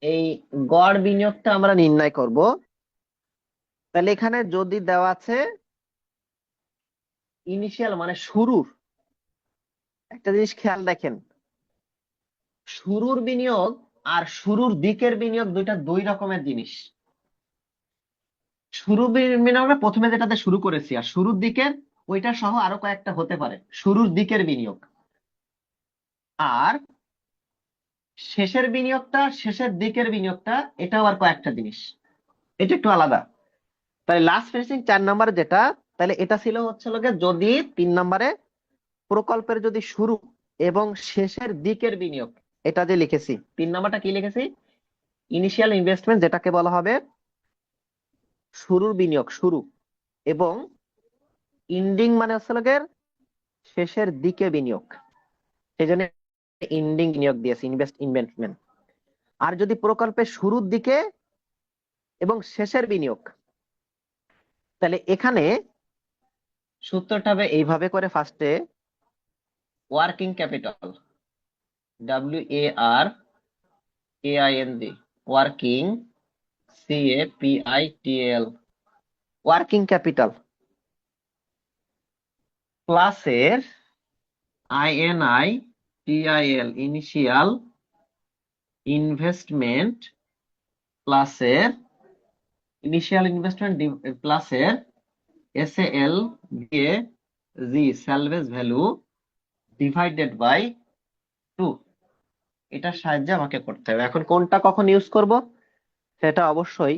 এই গড় বিনিয়োগটা আমরা নির্ণয় করব, তাহলে এখানে যদি দেওয়া আছে ইনিশিয়াল মানে শুরুর, একটা জিনিস খেয়াল রাখেন, শুরুর বিনিয়োগ আর শুরুর দিকের বিনিয়োগ দুইটা দুই রকমের জিনিস। শুরু বিনিয়োগটা প্রথমে যেটাতে শুরু করেছি, আর শুরুর দিকের ওইটা সহ আরো কয়েকটা হতে পারে শুরুর দিকের বিনিয়োগ। আর শেষের বিনিয়োগটা, শেষের দিকের বিনিয়োগটা, এটাও আর কয়েকটা জিনিস, এটা একটু আলাদা। তাহলে লাস্ট ফিনিশিং 4 নম্বরে যেটা, তাহলে এটা ছিল হচ্ছে লোকে যদি 3 নম্বরে প্রকল্পের যদি শুরু এবং শেষের দিকের বিনিয়োগ, এটা যে লিখেছি 3 নম্বরটা কি লিখেছি, ইনিশিয়াল ইনভেস্টমেন্ট যেটাকে বলা হবে শুরুর বিনিয়োগ, শুরু, এবং ইন্ডিং মানে হচ্ছে লোকের শেষের দিকে বিনিয়োগ, সেই জন্য ইন্ডিং বিনিয়োগ দিয়েছে, ইনভেস্টমেন্ট। আর যদি প্রকল্পের শুরুর দিকে এবং শেষের বিনিয়োগ, তাহলে এখানে সূত্রটা হবে এইভাবে করে, ফার্স্টে working capital, WARKING, working, CAPITAL, working capital প্লাসের INITIL, ইনিশিয়াল ইনভেস্টমেন্ট, প্লাসের ইনিশিয়াল ইনভেস্টমেন্ট প্লাসের SALVAG, salvage value, divided by 2। এটার সাহায্যে আমাকে করতে হবে। এখন কোনটা কখন ইউজ করব সেটা অবশ্যই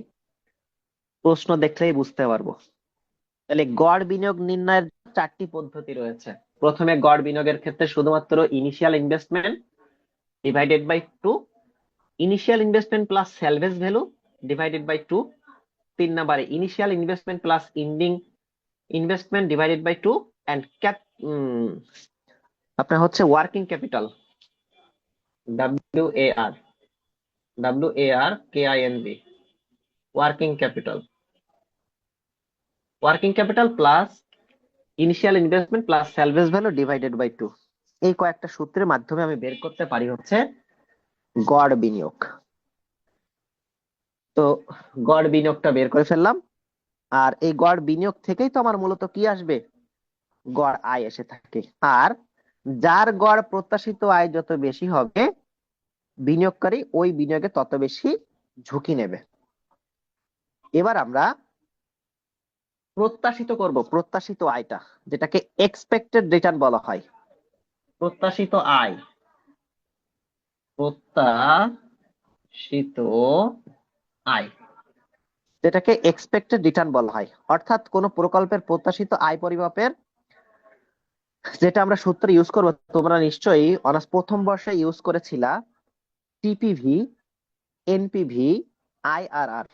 প্রশ্ন দেখলেই বুঝতে পারবো। তাহলে গড় বিনিয়োগ নির্ণয়ের 4টি পদ্ধতি রয়েছে। প্রথমে গড় বিনিয়োগের ক্ষেত্রে শুধুমাত্র initial investment divided by 2, initial investment plus salvage value divided by 2। 3 নম্বরে initial investment plus ending investment divided by 2, and আপনার হচ্ছে working capital, WAR, WARKING, working capital, working capital plus initial investment plus salvage value divided by 2। এই কয়েকটা সূত্রের মাধ্যমে আমি বের করতে পারি হচ্ছে গড় বিনিয়োগ। তো গড় বিনিয়োগটা বের করে ফেললাম, আর এই গড় বিনিয়োগ থেকেই তো আমার মূলত কি আসবে, গড় আয় এসে থাকে। আর যার গড় প্রত্যাশিত আয় যত বেশি হবে, বিনিয়োগকারী ওই বিনিয়োগে তত বেশি ঝুঁকি নেবে। এবার আমরা প্রত্যাশিত করব প্রত্যাশিত আয়টা, যেটাকে এক্সপেক্টেড রিটার্ন বলা হয়। প্রত্যাশিত আয়, প্রত্যাশিত আয়, যেটাকে এক্সপেক্টেড রিটার্ন বলা হয়। অর্থাৎ কোন প্রকল্পের প্রত্যাশিত আয় পরিমাপের যেটা আমরা সূত্র ইউজ করবো, তোমরা নিশ্চয়ই অনার্স প্রথম বর্ষে ইউজ করেছিলা টিপিভি, এনপিভি, আইআরআর,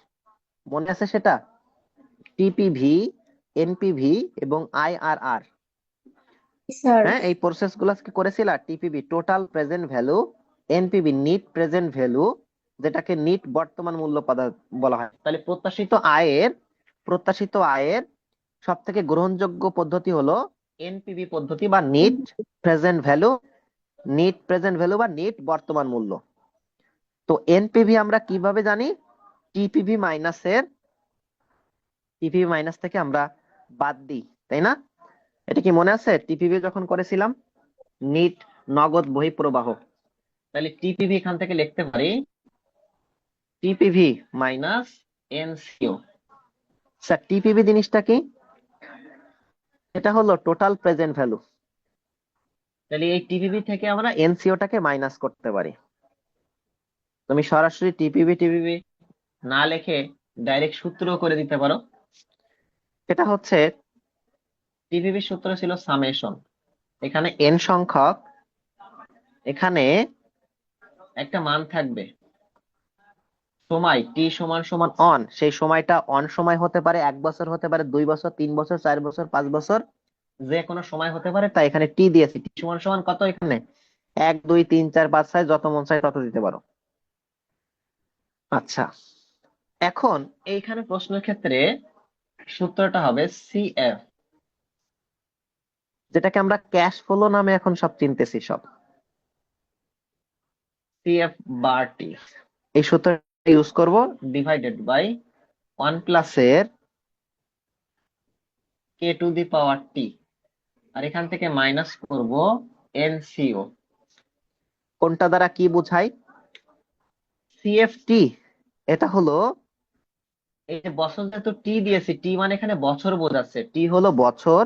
মনে আছে সেটা? টিপিভি, এনপিভি এবং আইআরআর। স্যার। হ্যাঁ, এই প্রসেস গুলো আজকে করেছিলা। TPV total present value, NPV net present value, যেটাকে নিট বর্তমান মূল্য বলা হয়। তাহলে প্রত্যাশিত আয়ের সব থেকে গ্রহণযোগ্য পদ্ধতি হলো এনপিভি পদ্ধতি বা net present value, net present value বা নিট বর্তমান মূল্য। তো এনপিভি আমরা কিভাবে জানি? টিপিভি মাইনাস থেকে আমরা বাদ দিই, তাই না? এটা কি মনে আছে টিপিভি যখন করেছিলাম? নিট নগদ বহিঃপ্রবাহ। তাহলে টিপিভি এখান থেকে লিখতে পারি TPV minus NCO. Sir TPV জিনিসটা কি? এটা হলো টোটাল প্রেজেন্ট ভ্যালু। তাহলে এই টিপিভি থেকে আমরা এনসিওটাকে মাইনাস করতে পারি। তুমি সরাসরি টিপিভি না লিখে ডাইরেক্ট সূত্র করে দিতে পারো। এটা হচ্ছে টিপিভি সূত্র ছিল সামেশন, এখানে এন সংখ্যক, এখানে একটা মান থাকবে, সময় টি সমান সমান অন, সেই সময়টা অন সময় হতে পারে 1 বছর, হতে পারে 2 বছর, 3 বছর, 4 বছর, 5 বছর, যে কোনো সময় হতে পারে। তাই এখানে টি দিয়েছি। টি সমান সমান কত? এখানে 1, 2, 3, 4, 5, 6 যত মন চায় তত দিতে পারো। আচ্ছা, এখন এইখানে প্রশ্নের ক্ষেত্রে সূত্রটা হবে সিএফ, যেটাকে আমরা ক্যাশ ফ্লো নামে এখন সব চিনতেছি। সব সিএফ বার টি, এই সূত্রটা ইউজ করব, ডিভাইডেড বাই 1 এর কে টু দি পাওয়ার টি, আর এখান থেকে মাইনাস করব এনসিও। কোনটা দ্বারা কি বোঝায়? সিএফটি, এটা হলো এই যে বছর, যেহেতু টি দিয়েছি, টি মানে এখানে বছর বোঝাচ্ছে, টি হলো বছর।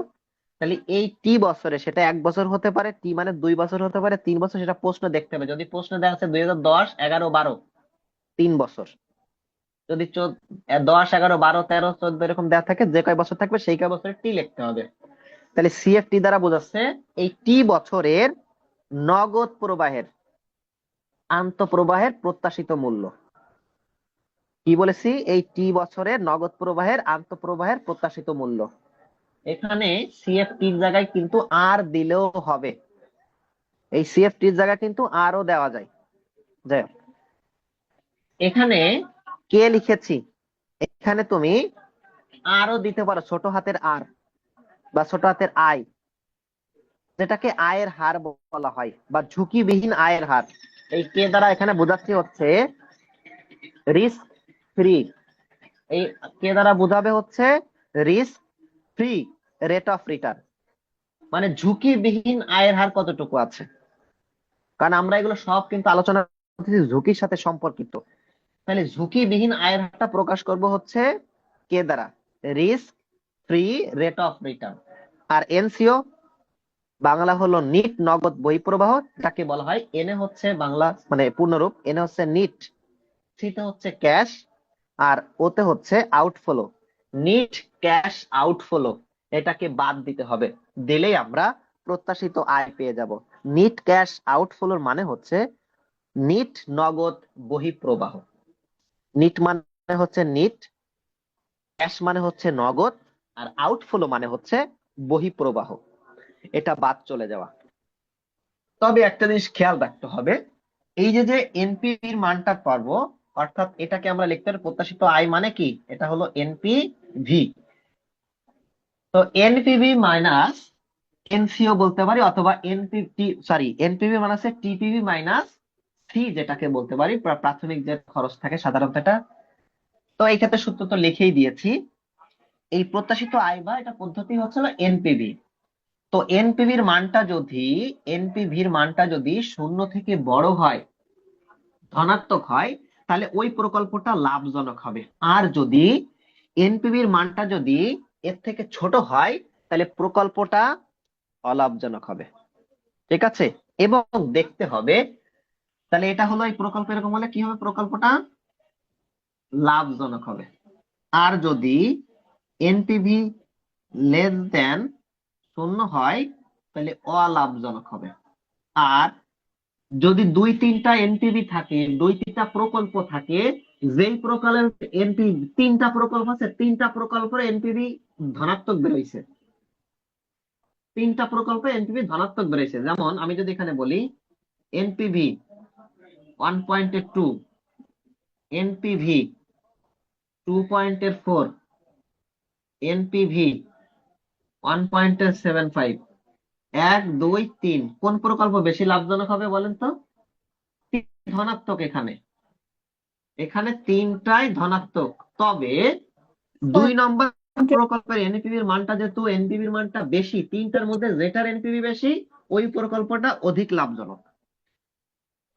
তাহলে এই টি বছরে, সেটা 1 বছর হতে পারে, টি মানে 2 বছর হতে পারে, 3 বছর, সেটা প্রশ্ন দেখতে হবে। যদি প্রশ্ন দেখা যাচ্ছে 2010, 11, 12, 3 বছর। যদি 10, 11, 12, 13, 14 এরকম দেওয়া থাকে, যে কয় বছর থাকবে সেই কয় বছরের টি লিখতে হবে। তাহলে সিএফটি দ্বারা বোঝাচ্ছে এই টি বছরের নগদ প্রবাহের, আন্তঃপ্রবাহের প্রত্যাশিত মূল্য। কি বলেছি? এই টি বছরের নগদ প্রবাহের আন্তঃপ্রবাহের প্রত্যাশিত মূল্য। এখানে সিএফটির জায়গায় কিন্তু আর দিলেও হবে, এই সিএফটির জায়গায় কিন্তু আরও দেওয়া যায়। যাই হোক, এখানে কে লিখেছি, এখানে তুমি আরও দিতে পারো, ছোট হাতের আর বা ছোট হাতের আই, যেটাকে আয়ের হার বলা হয় বা ঝুঁকিবিহীন আয়ের হার। এই কে দ্বারা এখানে বোঝাচ্ছি হচ্ছে রিস্ক ফ্রি। এই কে দ্বারা বোঝাবে হচ্ছে risk free rate of return, মানে ঝুঁকিবিহীন আয়ের হার কতটুকু আছে। কারণ আমরা এগুলো সব কিন্তু আলোচনা করতেছি ঝুঁকির সাথে সম্পর্কিত। তাহলে ঝুঁকিবিহীন আয়ের হারটা প্রকাশ করব হচ্ছে কে দ্বারা, risk free rate of return. আর এনসিও বাংলা হলো নিট নগদ বহিঃপ্রবাহ, যাকে বলা হয় এনে হচ্ছে বাংলা মানে পূর্ণরূপ, এনে হচ্ছে নিট, সিতে হচ্ছে ক্যাশ, আর ওতে হচ্ছে আউটফ্লো, নিট ক্যাশ আউটফ্লো। এটাকে বাদ দিতে হবে, দিলেই আমরা প্রত্যাশিত আয় পেয়ে যাব। নিট ক্যাশ আউটফ্লোর মানে হচ্ছে নিট নগদ বহিঃপ্রবাহ। নিট মানে হচ্ছে নিট, ক্যাশ মানে হচ্ছে নগদ, আর আউটফ্লো মানে হচ্ছে বহিঃপ্রবাহ। এটা বাদ চলে যাওয়া। তবে একটা জিনিস খেয়াল রাখতে হবে, এই যে যে এনপিভির মানটা পারবো, অর্থাৎ এটাকে আমরা লিখতে পারি প্রত্যাশিত আয় মানে কি, এটা হলো এনপিভি। তো এনপিভি মাইনাস এনসিও বলতে পারি, অথবা এনপিভি মানে টিপিভি মাইনাস সি, যেটাকে বলতে পারি প্রাথমিক যে খরচ থাকে সাধারণত এটা তো এই ক্ষেত্রে সূত্র তো লিখেই দিয়েছি। এই প্রত্যাশিত আয় বা এটা পদ্ধতি হচ্ছে এনপিভি। তো এনপিভির মানটা যদি শূন্য থেকে বড় হয়, ধনাত্মক হয়, তাহলে ওই প্রকল্পটা লাভজনক হবে। আর যদি এনপিভির মানটা যদি এর থেকে ছোট হয়, তাহলে প্রকল্পটা অলাভজনক হবে। ঠিক আছে? এবং দেখতে হবে, তাহলে এটা হলো এই প্রকল্প, এরকম হলে কি হবে, প্রকল্পটা লাভজনক হবে। আর যদি এনপিভি লেস দেন শূন্য হয়, তাহলে অলাভজনক হবে। আর যদি দুই তিনটা এনপিভি থাকে, দুই তিনটা প্রকল্প থাকে, যেই প্রকল্পের এনপিভি, তিনটা প্রকল্প আছে, তিনটা প্রকল্পের এনপিভি ধনাত্মক বেরোইছে, তিনটা প্রকল্পে এনপিভি ধনাত্মক বেরোইছে, যেমন আমি যদি এখানে বলি এনপিভি 1.2, এনপিভি 2.4, এনপিভি 1.75, 1 2 3, কোন প্রকল্প বেশি লাভজনক হবে বলেন তো? ধনাত্মক। এখানে এখানে তিনটাই ধনাত্মক। তবে স্যার 2 নম্বর প্রকল্পের এনপিভির মানটা, যেহেতু এনপিভির মানটা বেশি, তিনটার মধ্যে যেটার এনপিভি বেশি, ওই প্রকল্পটা অধিক লাভজনক।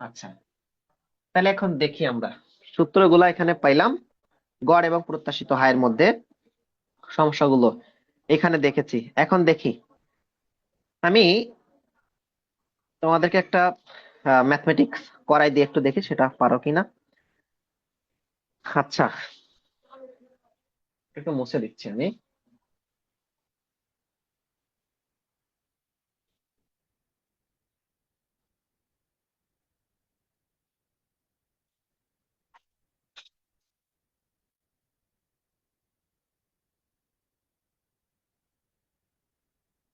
আচ্ছা, তাহলে এখন দেখি আমরা সূত্রগুলো এখানে পাইলাম। গড় এবং প্রত্যাশিত আয়ের মধ্যে সমস্যাগুলো এখানে দেখেছি। এখন দেখি আমি তোমাদেরকে একটা ম্যাথমেটিক্স করাই দিয়ে একটু দেখি সেটা পারো কিনা। আচ্ছা, একটু মুছে দিচ্ছি আমি।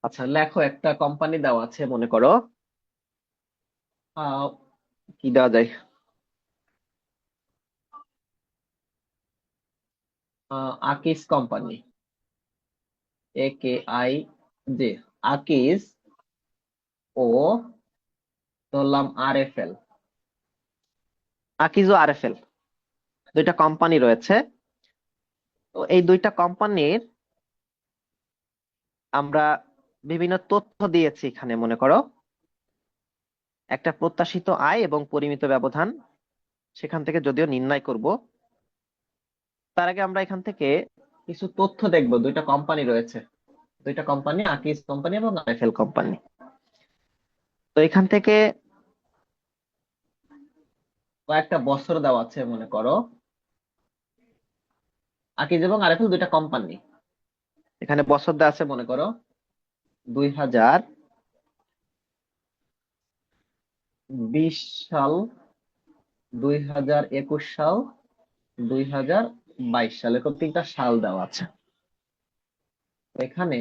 আচ্ছা, লেখো, একটা কোম্পানি দেওয়া আছে মনে করো, আহ, কি দেওয়া যায়, আকিস কোম্পানি, AKIJ, আকিস, ও ধরলাম RFL, আকিজ ও RFL, দুইটা কোম্পানি রয়েছে। তো এই দুইটা কোম্পানির আমরা বিভিন্ন তথ্য দিয়েছি এখানে। মনে করো একটা প্রত্যাশিত আয় এবং পরিমিত ব্যবধান, সেখান থেকে যদিও নির্ণয় করব, তার আগে আমরা এখান থেকে কিছু তথ্য দেখব। দুইটা কোম্পানি রয়েছে, দুইটা কোম্পানি, আকিজ কোম্পানি এবং RFL কোম্পানি। তো এখান থেকে কয়েকটা বছর দেওয়া আছে মনে করো। আকিজ এবং RFL দুইটা কোম্পানি, এখানে বছর দেওয়া আছে মনে করো 2020 সাল, 2021 সাল, 2022 সাল, এরকম তিনটা সাল দেওয়া আছে। এখানে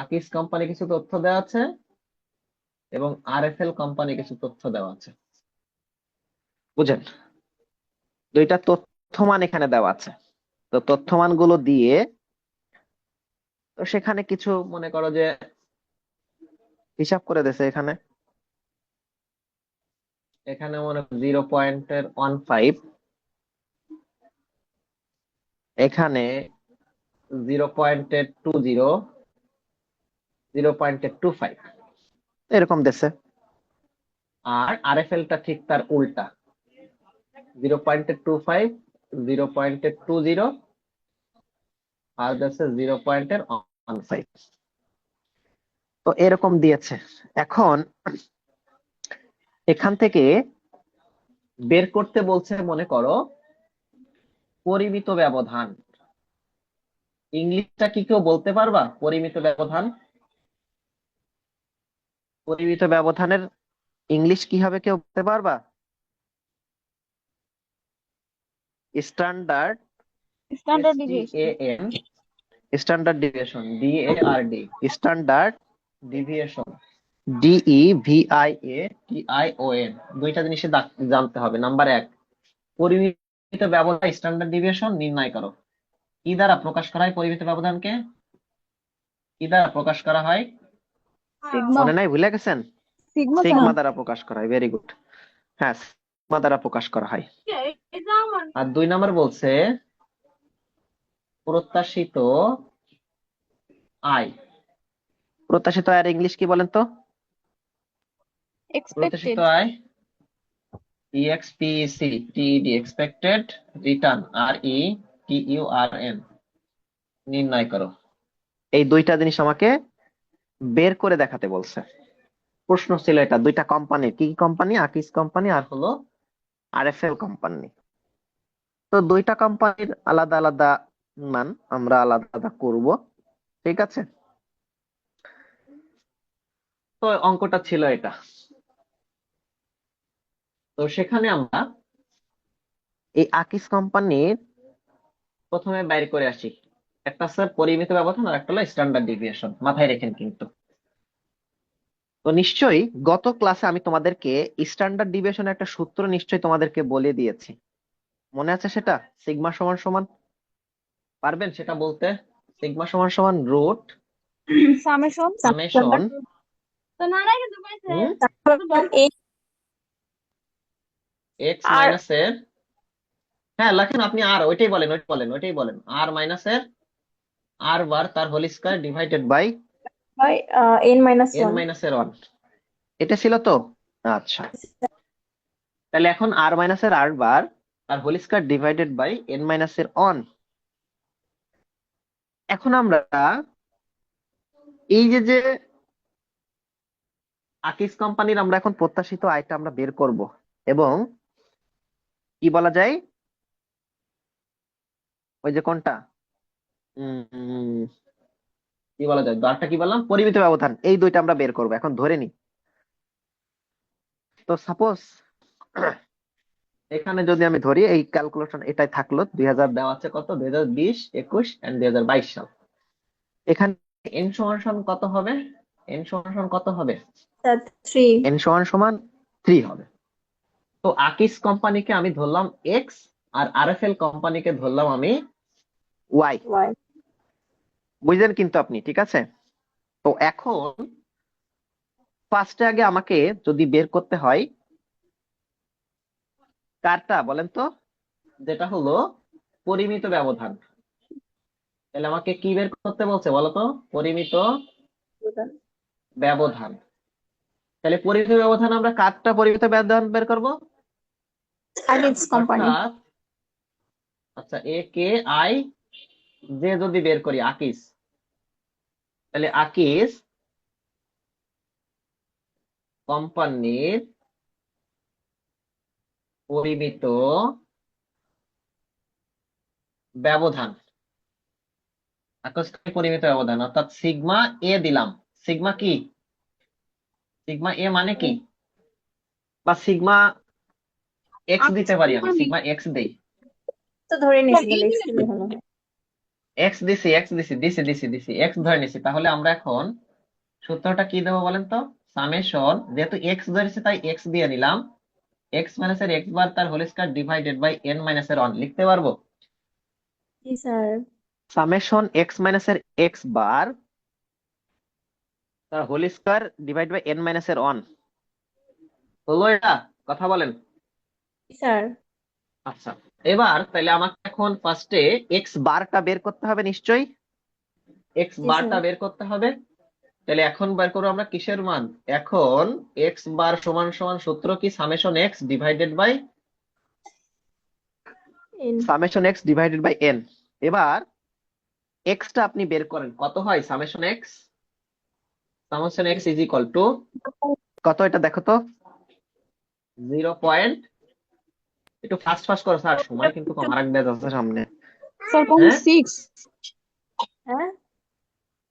আকিস কোম্পানি কিছু তথ্য দেওয়া আছে এবং RFL কোম্পানি কিছু তথ্য দেওয়া আছে। বুঝেন? দুইটা তথ্যমান এখানে দেওয়া আছে। তো তথ্যমান গুলো দিয়ে, তো সেখানে কিছু মনে করো যে হিসাব করে দিয়েছে। এখানে এখানে মনে করো 0.15, এখানে 0.20, 0.25, এরকম দিছে। আর RFL টা ঠিক তার উল্টা, 0.25, 0.20, আর দিচ্ছে 0.15। তো এরকম দিয়েছে। এখন এখান থেকে বের করতে বলছে মনে করো পরিমিত ব্যবধান। ইংলিশটা কি কেউ বলতে পারবা? পরিমিত ব্যবধান, পরিমিত ব্যবধানের ইংলিশ কি হবে, কেউ বলতে পারবা? Standard, standard deviation. STAN, standard deviation, DARD, standard deviation, DEVIATION। দুইটা জিনিস জানতে হবে। নাম্বার 1, পরিমিত ব্যবধান স্ট্যান্ডার্ড ডিভিয়েশন নির্ণয় করো। কি দ্বারা প্রকাশ করা হয় পরিমিত ব্যবধানকে? কি দ্বারা প্রকাশ করা হয়? সিগমা। মনে নাই, ভুলে গেছেন? Sigma sir. সিগমা দ্বারা প্রকাশ করা হয়। Very good. হ্যাঁ, সিগমা দ্বারা প্রকাশ করা হয়। আর 2 নাম্বার বলছে প্রত্যাশিত আয়। প্রত্যাশিত আয়ের ইংলিশ কি বলেন তো? প্রত্যাশিত এক্সপেক্টেড। আয় EXPEC TED expected return RETURN নির্ণয় করো। এই দুইটা জিনিস আমাকে বের করে দেখাতে বলছে। প্রশ্ন ছিল এটা, দুইটা কোম্পানি, কি কোম্পানি? আকিস কোম্পানি আর হলো RFL কোম্পানি। তো দুইটা কোম্পানির আলাদা আলাদা মান আমরা আলাদা আলাদা করব, ঠিক আছে? তো অঙ্কটা ছিল এটা। তো সেখানে আমরা এই আকিস কোম্পানির প্রথমে বাইর করে আসি। একটা স্যার পরিমিত ব্যবধান আর একটা হলো স্ট্যান্ডার্ড ডিভিয়েশন, মাথায় রেখেন কিন্তু। তো নিশ্চয়ই গত ক্লাসে আমি তোমাদেরকে স্ট্যান্ডার্ড ডিভিয়েশনের একটা সূত্র নিশ্চয়ই তোমাদেরকে বলে দিয়েছি, মনে আছে সেটা? সিগমা সমান সমান, পারবেন সেটা বলতে? সিগমা সমান সমান রুট সামেশন। সামেশন এক্স আর মাইনাস এর, হ্যাঁ লেখেন আপনি, আর ওইটাই বলেন, ওইটাই বলেন আর মাইনাস এর আর বার তার whole square divided by by n minus N 1। Minus এর 1। এটা ছিল তো? আচ্ছা, তাহলে এখন আর মাইনাস এর আর বার তার whole square divided by N minus এর 1। এখন আমরা এই যে আকিস কোম্পানির আমরা এখন প্রত্যাশিত আয়টা আমরা বের করব, এবং কি বলা যায়, ওই যে কোনটা উম কি বলা যায়, দ্বারটা কি বললাম, পরিমিত ব্যবধান, এই দুইটা আমরা বের করব এখন, ধরে নি। তো সাপোজ এখানে যদি আমি ধরি, এই ক্যালকুলেশন এটাই থাকলো, 2000 দেওয়া আছে, কত 2020 21 এন্ড 2022 সাল। এখানে এন সমান সমান কত হবে? এন সমান সমান কত হবে? 3 এন সমান সমান 3 হবে। তো আকিস কোম্পানিকে আমি ধরলাম এক্স, আর আরএফএল কোম্পানিকে ধরলাম আমি ওয়াই। y। বুঝলেন কিন্তু আপনি, ঠিক আছে? তো এখন ফার্স্টে আগে আমাকে যদি বের করতে হয় কারটা বলেন তো, যেটা হলো পরিমিত ব্যবধান, তাহলে আমাকে কি বের করতে বলছে বলতো? পরিমিত ব্যবধান। তাহলে পরিমিত ব্যবধান আমরা কারটা পরিমিত ব্যবধান বের করব, আকিস কোম্পানি। অর্থাৎ আচ্ছা এ কে আই যে যদি বের করি আকিস, তাহলে আকিস কোম্পানির পরিমিত ব্যবধান, আকস্মিক পরিমিত ব্যবধান, অর্থাৎ সিগমা এ দিলাম। সিগমা কি? সিগমা এ মানে কি? বা সিগমা এক্স দিতে পারি, আমি সিগমা এক্স দেই। তো ধরে নিয়েছি, তাহলে x দিলে হলো। এক্স দিছি, এক্স ধরে নিছি। তাহলে আমরা এখন সূত্রটা কি দেবো বলেন তো? সামেশন, যেহেতু এক্স ধরেছে তাই এক্স দিয়ে নিলাম, এক্স মাইনাস এর এক্স বার তার whole square divided by N minus এর 1 লিখতে পারবো। জি স্যার। সামেশন এক্স মাইনাস এর এক্স বার তার whole square divide by N minus এর 1 হলো এটা? কথা বলেন। জি স্যার। আচ্ছা, এবার তাহলে আমাকে এখন ফার্স্টে এক্স বারটা বের করতে হবে নিশ্চয়ই, এক্স জি বারটা স্যার। বের করতে হবে। তাহলে এখন বের করবো আমরা কিসের মান? এখন এক্স বার সমান সমান সূত্র কি? Summation X divided by n। N. এবার এক্সটা আপনি বের করেন, কত হয় summation X? Summation X is equal to কত, এটা দেখো তো, 0. একটু ফাস্ট ফাস্ট করো স্যার, সময় কিন্তু কম, আরেক ব্যাচ আছে সামনে। স্যার হ্যাঁ 0.6। হ্যাঁ,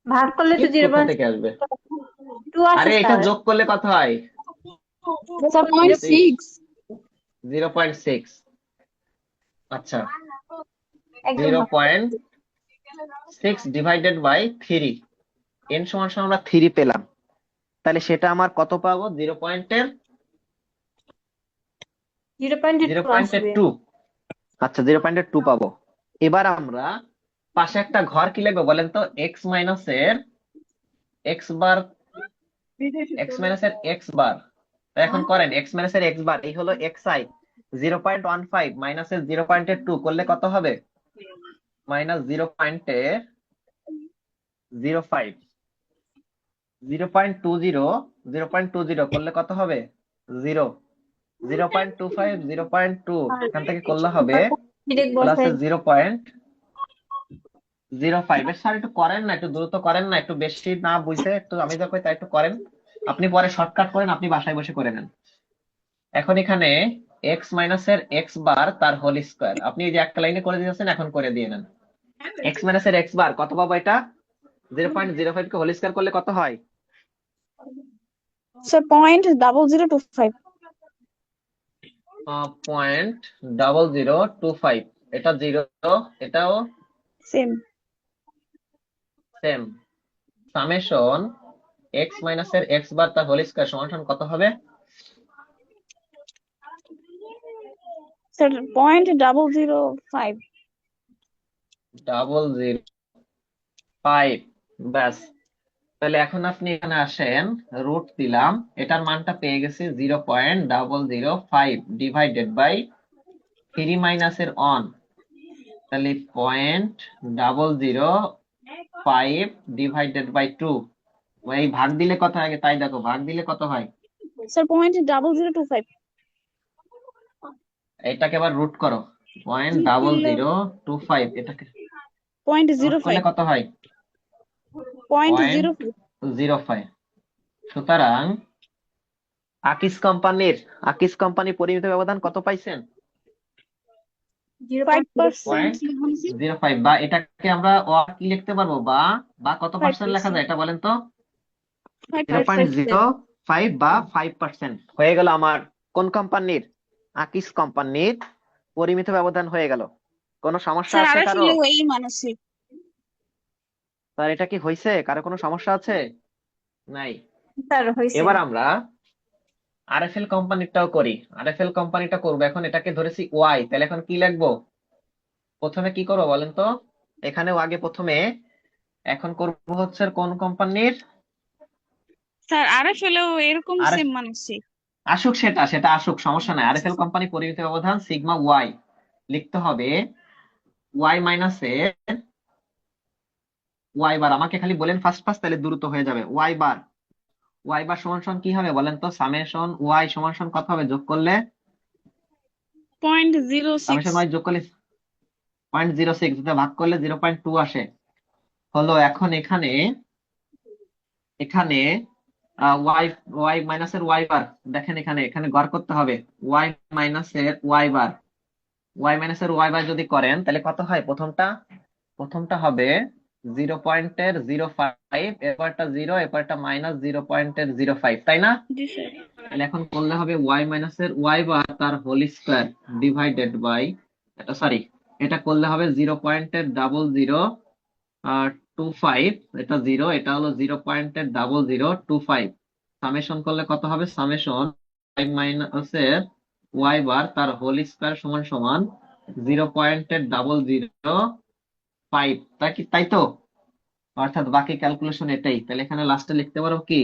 ভাগ করলে তো সিক্স জিরো কোথা পয়েন্ট থেকে আসবে? টু আসে আরে এটা স্যার। যোগ করলে কত হয়? স্যার 0.6। 0.6। আচ্ছা, একদম জিরো ভাগ। Point six divided by 3, N সমান সমান আমরা 3 পেলাম। তাহলে সেটা আমার কত পাবো? 0.2 আসবে। 0.2। আচ্ছা 0.2 পাবো। এবার আমরা পাশে একটা ঘর কি লিখবো বলেন তো? এক্স মাইনাস এর এক্স বার, এক্স মাইনাস এর এক্স বার। তাই এখন করেন, এক্স মাইনাস এর এক্স বার এই হলো এক্স আই, 0.15 মাইনাসের 0.2 করলে কত হবে? মাইনাস 0.05, 0.20 করলে কত হবে? 0, 0.25, 0.2 এখান থেকে করলে হবে ডিরেক্ট প্লাস বসাই 0.05। স্যার একটু করেন না, একটু দ্রুত করেন না, একটু বেশি না বুঝে একটু আমি যা কই তাই একটু করেন। আপনি পরে শর্টকাট করেন, আপনি বাসায় বসে করে নেন। এখন এখানে এক্স মাইনাসের এক্স বার তার হোল স্কোয়ার আপনি এই যে একটা লাইনে করে দিয়েছেন, এখন করে দিয়ে নেন। এক্স মাইনাসের এক্স বার কত পাবো? এটা 0.05 কে হোল স্কোয়ার করলে কত হয়? স্যার 0.0025। 0.0025, এটা 0, এটাও সেম। সেম। সামেশন এক্স মাইনাসের এক্স বার তার হোল স্কোয়ার সমান সমান কত হবে? স্যার 0.005। 0.005, ব্যাস। তাহলে এখন আপনি এখানে আসেন, রুট দিলাম, এটার মানটা পেয়ে গেছি 0.005 ডিভাইডেড বাই 3 মাইনাসের অন, তাহলে 0.005 ডিভাইডেড বাই 2। এই ভাগ দিলে কত হয় আগে তাই দেখো, ভাগ দিলে কত হয়? স্যার 0.0025। এটাকে আবার রুট করো, 0.0025, এটাকে রুট করলে 0.05। কত হয়? 0.05। 0.05। সুতরাং আকিস কোম্পানি পরিমিত ব্যবধান কত পাইছেন? 5%। 0.05। বা এটাকে আমরা কি লিখতে পারবো, বা বা কত পার্সেন্ট লেখা 5%। যায় এটা বলেন তো? 5%। 0.05 বা 5% হয়ে গেল আমার কোন কোম্পানির? আকিস কোম্পানির পরিমিত ব্যবধান হয়ে গেল। কোনো সমস্যা স্যার আছে আর কারো? আসলে এই মানুষই। তার এটা কি হয়েছে? কারো কোনো সমস্যা আছে? নাই। স্যার হয়েছে এবার আমরা আরএফএল কোম্পানিটাও করি। আরএফএল কোম্পানিটা করবো, এখন এটাকে ধরেছি ওয়াই, তাহলে এখন কি লিখবো? প্রথমে কি করবো বলেন তো? এখানেও আগে প্রথমে এখন করবো হচ্ছে কোন কোম্পানির? স্যার আর আসলেও এরকম আর সেম মানুষই। আসুক, সেটা সেটা আসুক, সমস্যা নাই। আরএফএল কোম্পানি পরিমিত ব্যবধান সিগমা ওয়াই লিখতে হবে। ওয়াই মাইনাসের ওয়াই বার, আমাকে খালি বলেন ফার্স্ট ফার্স্ট, তাহলে দ্রুত হয়ে যাবে। ওয়াই বার সমান সমান কি হবে বলেন তো? সামেশন ওয়াই সমান সমান কত হবে যোগ করলে? 0.06। সামেশন ওয়াই যোগ করলে 0.06, যেটা ভাগ করলে 0.2 আসে। হলো এখন এখানে এখানে ওয়াই ওয়াই মাইনাসের ওয়াই বার, দেখেন এখানে এখানে গড় করতে হবে। ওয়াই মাইনাসের ওয়াই বার, ওয়াই মাইনাসের ওয়াই বার যদি করেন তাহলে কত হয়? প্রথমটা হবে 0.05, এরপরটা 0, এরপরটা মাইনাস 0.05, তাই না? জি স্যার। তাহলে এখন করলে হবে ওয়াই মাইনাসের ওয়াই বার তার হোল স্কোয়ার ডিভাইডেড বাই, এটা সরি, এটা করলে হবে 0.0025, এটা 0, এটা হলো 0.0025। সামেশন করলে কত হবে? সামেশন ওয়াই মাইনাসের ওয়াই বার তার হোল স্কোয়ার সমান সমান 0.005, তাই তো? অর্থাৎ বাকি ক্যালকুলেশন এটাই। তাহলে এখানে লাস্টে লিখতে পারো কি?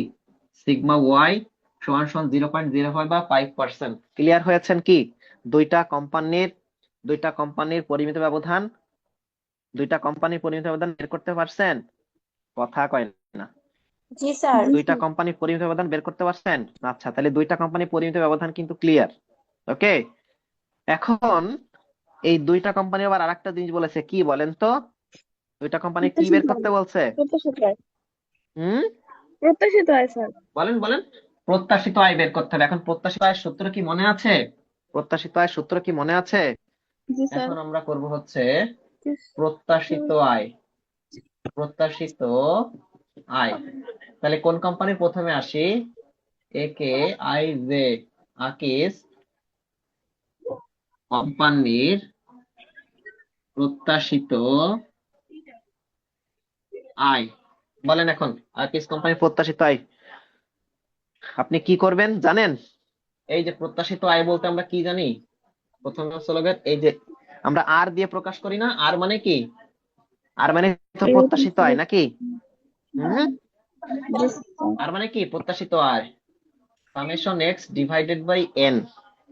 সিগমা ওয়াই সমান সমান 0.05 বা 5%। ক্লিয়ার হয়েছেন কি? দুইটা কোম্পানির দুইটা কোম্পানির পরিমিত ব্যবধান দুইটা কোম্পানির পরিমিত ব্যবধান বের করতে পারছেন? কথা কয় না। জি স্যার দুইটা কোম্পানির পরিমিত ব্যবধান বের করতে পারছেন? আচ্ছা, তাহলে দুইটা কোম্পানির পরিমিত ব্যবধান কিন্তু ক্লিয়ার। ওকে, এখন এই দুইটা কোম্পানি আবার আরেকটা জিনিস বলেছে, কি বলেন তো? দুইটা কোম্পানি কি বের করতে বলছে? প্রত্যাশিত আয়। হুম, প্রত্যাশিত আয় স্যার। বলেন বলেন। প্রত্যাশিত আয় বের করতে হবে। এখন প্রত্যাশিত আয়ের সূত্র কি মনে আছে? প্রত্যাশিত আয়ের সূত্র কি মনে আছে? জি স্যার। এখন আমরা করব হচ্ছে প্রত্যাশিত আয়। প্রত্যাশিত আয়, তাহলে কোন কোম্পানির প্রথমে আসি? এ কে আই জে, আকিস কোম্পানির প্রত্যাশিত আয়। বলেন এখন আকিস কোম্পানির প্রত্যাশিত আয় আপনি কি করবেন জানেন? এই যে প্রত্যাশিত আয় বলতে আমরা কি জানি? প্রথমে হচ্ছে এই যে আমরা আর দিয়ে প্রকাশ করি না, আর মানে কি? আর মানে তো প্রত্যাশিত আয় নাকি? হুম, জি স্যার। আর মানে কি? প্রত্যাশিত আয় summation X divided by N.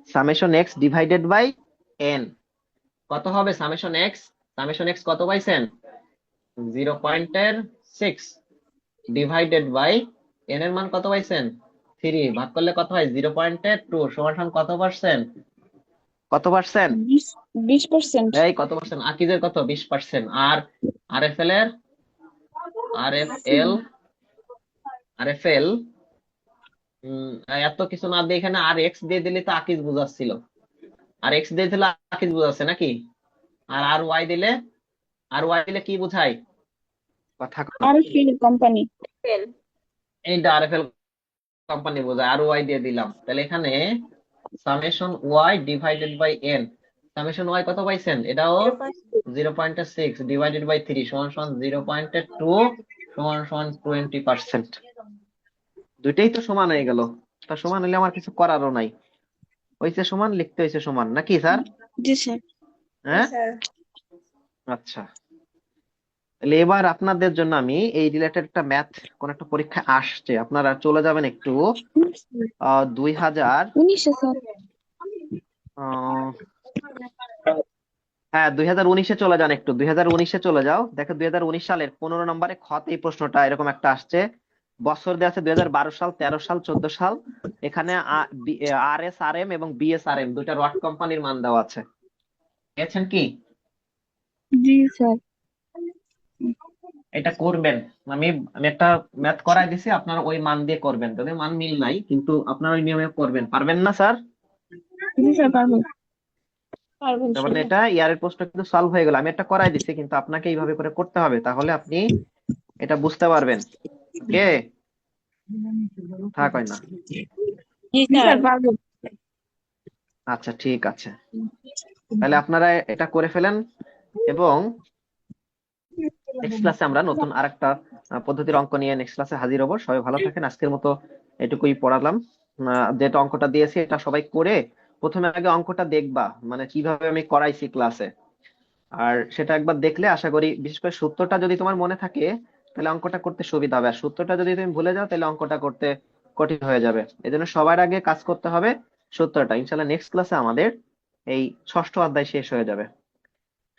Summation X divided by N কত হবে? সামেশন এক্স কত পাইছেন? 0.6 ডিভাইডেড বাই এন এর মান কত পাইছেন? 3 ভাগ করলে কত হয়? 0.2 সমান সমান কত পার্সেন্ট? কত পার্সেন্ট? 20%। এই কত পার্সেন্ট? আকিজের কত? 20%। আর আরএফএল এর আরএফএল আরএফএল এত কিছু না দিয়ে এখানে আর এক্স দিয়ে দিলে তো আকিজ বুঝাচ্ছিল, আর এক্স দিয়ে দিলে আকিজ বুঝাচ্ছে নাকি? আর আর ওয়াই দিলে কি বুঝায়? কথা কও। আর ফিল কোম্পানি। এইটা আরএফএল কোম্পানি বোঝায়, আর ওয়াই দিয়ে দিলাম। তাহলে এখানে summation Y divided by N, summation Y কত পাইছেন? এটাও 0.6 ডিভাইডেড বাই 3 সমান সমান 0.2 সমান সমান 20%। দুইটাই তো সমান হয়ে গেল। তা সমান হলে আমার কিছু করারও নাই, হয়েছে সমান, লিখতে হয়েছে সমান, নাকি স্যার? জি স্যার। হ্যাঁ, আচ্ছা। তাহলে এবার আপনাদের জন্য আমি এই রিলেটেড একটা ম্যাথ, কোন একটা পরীক্ষা আসছে, আপনারা চলে যাবেন একটু 2000 19 স্যার। হ্যাঁ 2019-এ চলে যান, একটু 2019-এ চলে যাও। দেখো 2019 সালের 15 নম্বরে খতে এই প্রশ্নটা এরকম একটা আসছে। বছর দেওয়া আছে 2012 সাল, 13 সাল, 14 সাল। এখানে আর এস আর এম এবং বিএসআরএম দুইটা রড কোম্পানির মান দেওয়া আছে। পেয়েছেন কি? জি স্যার। এটা করবেন। আমি আমি একটা ম্যাথ করাই দিছি, আপনারা ওই মান দিয়ে করবেন। যদি মান মিল নাই কিন্তু আপনারা ওই নিয়মে করবেন, পারবেন না স্যার? জি স্যার পারবো। পারবো তার মানে ইনশাআল্লাহ। এটা ইয়ারের প্রশ্ন কিন্তু সলভ হয়ে গেল। আমি একটা করাই দিছি, কিন্তু আপনাকে এইভাবে করে করতে হবে, তাহলে আপনি এটা বুঝতে পারবেন। কে থাক হয় না? জি স্যার পারবো। আচ্ছা ঠিক আছে, তাহলে আপনারা এটা করে ফেলেন। এবং নেক্সট ক্লাসে আমরা নতুন আরেকটা পদ্ধতির অঙ্ক নিয়ে নেক্সট ক্লাসে হাজির হবো। সবাই ভালো থাকেন, আজকের মতো এটুকুই পড়ালাম। যেটা অঙ্কটা দিয়েছি এটা সবাই করে প্রথমে আগে অঙ্কটা দেখবা, মানে কিভাবে আমি করাইছি ক্লাসে। আর সেটা একবার দেখলে আশা করি, বিশেষ করে সূত্রটা যদি তোমার মনে থাকে তাহলে অঙ্কটা করতে সুবিধা হবে, আর সূত্রটা যদি তুমি ভুলে যাও তাহলে অঙ্কটা করতে কঠিন হয়ে যাবে। এই জন্য সবার আগে কাজ করতে হবে সূত্রটা। ইনশাল্লাহ নেক্সট ক্লাসে আমাদের এই ষষ্ঠ অধ্যায় শেষ হয়ে যাবে।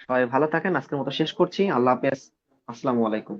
সবাই ভালো থাকেন, আজকের মতো শেষ করছি। আল্লাহ হাফেজ, আসসালামু আলাইকুম।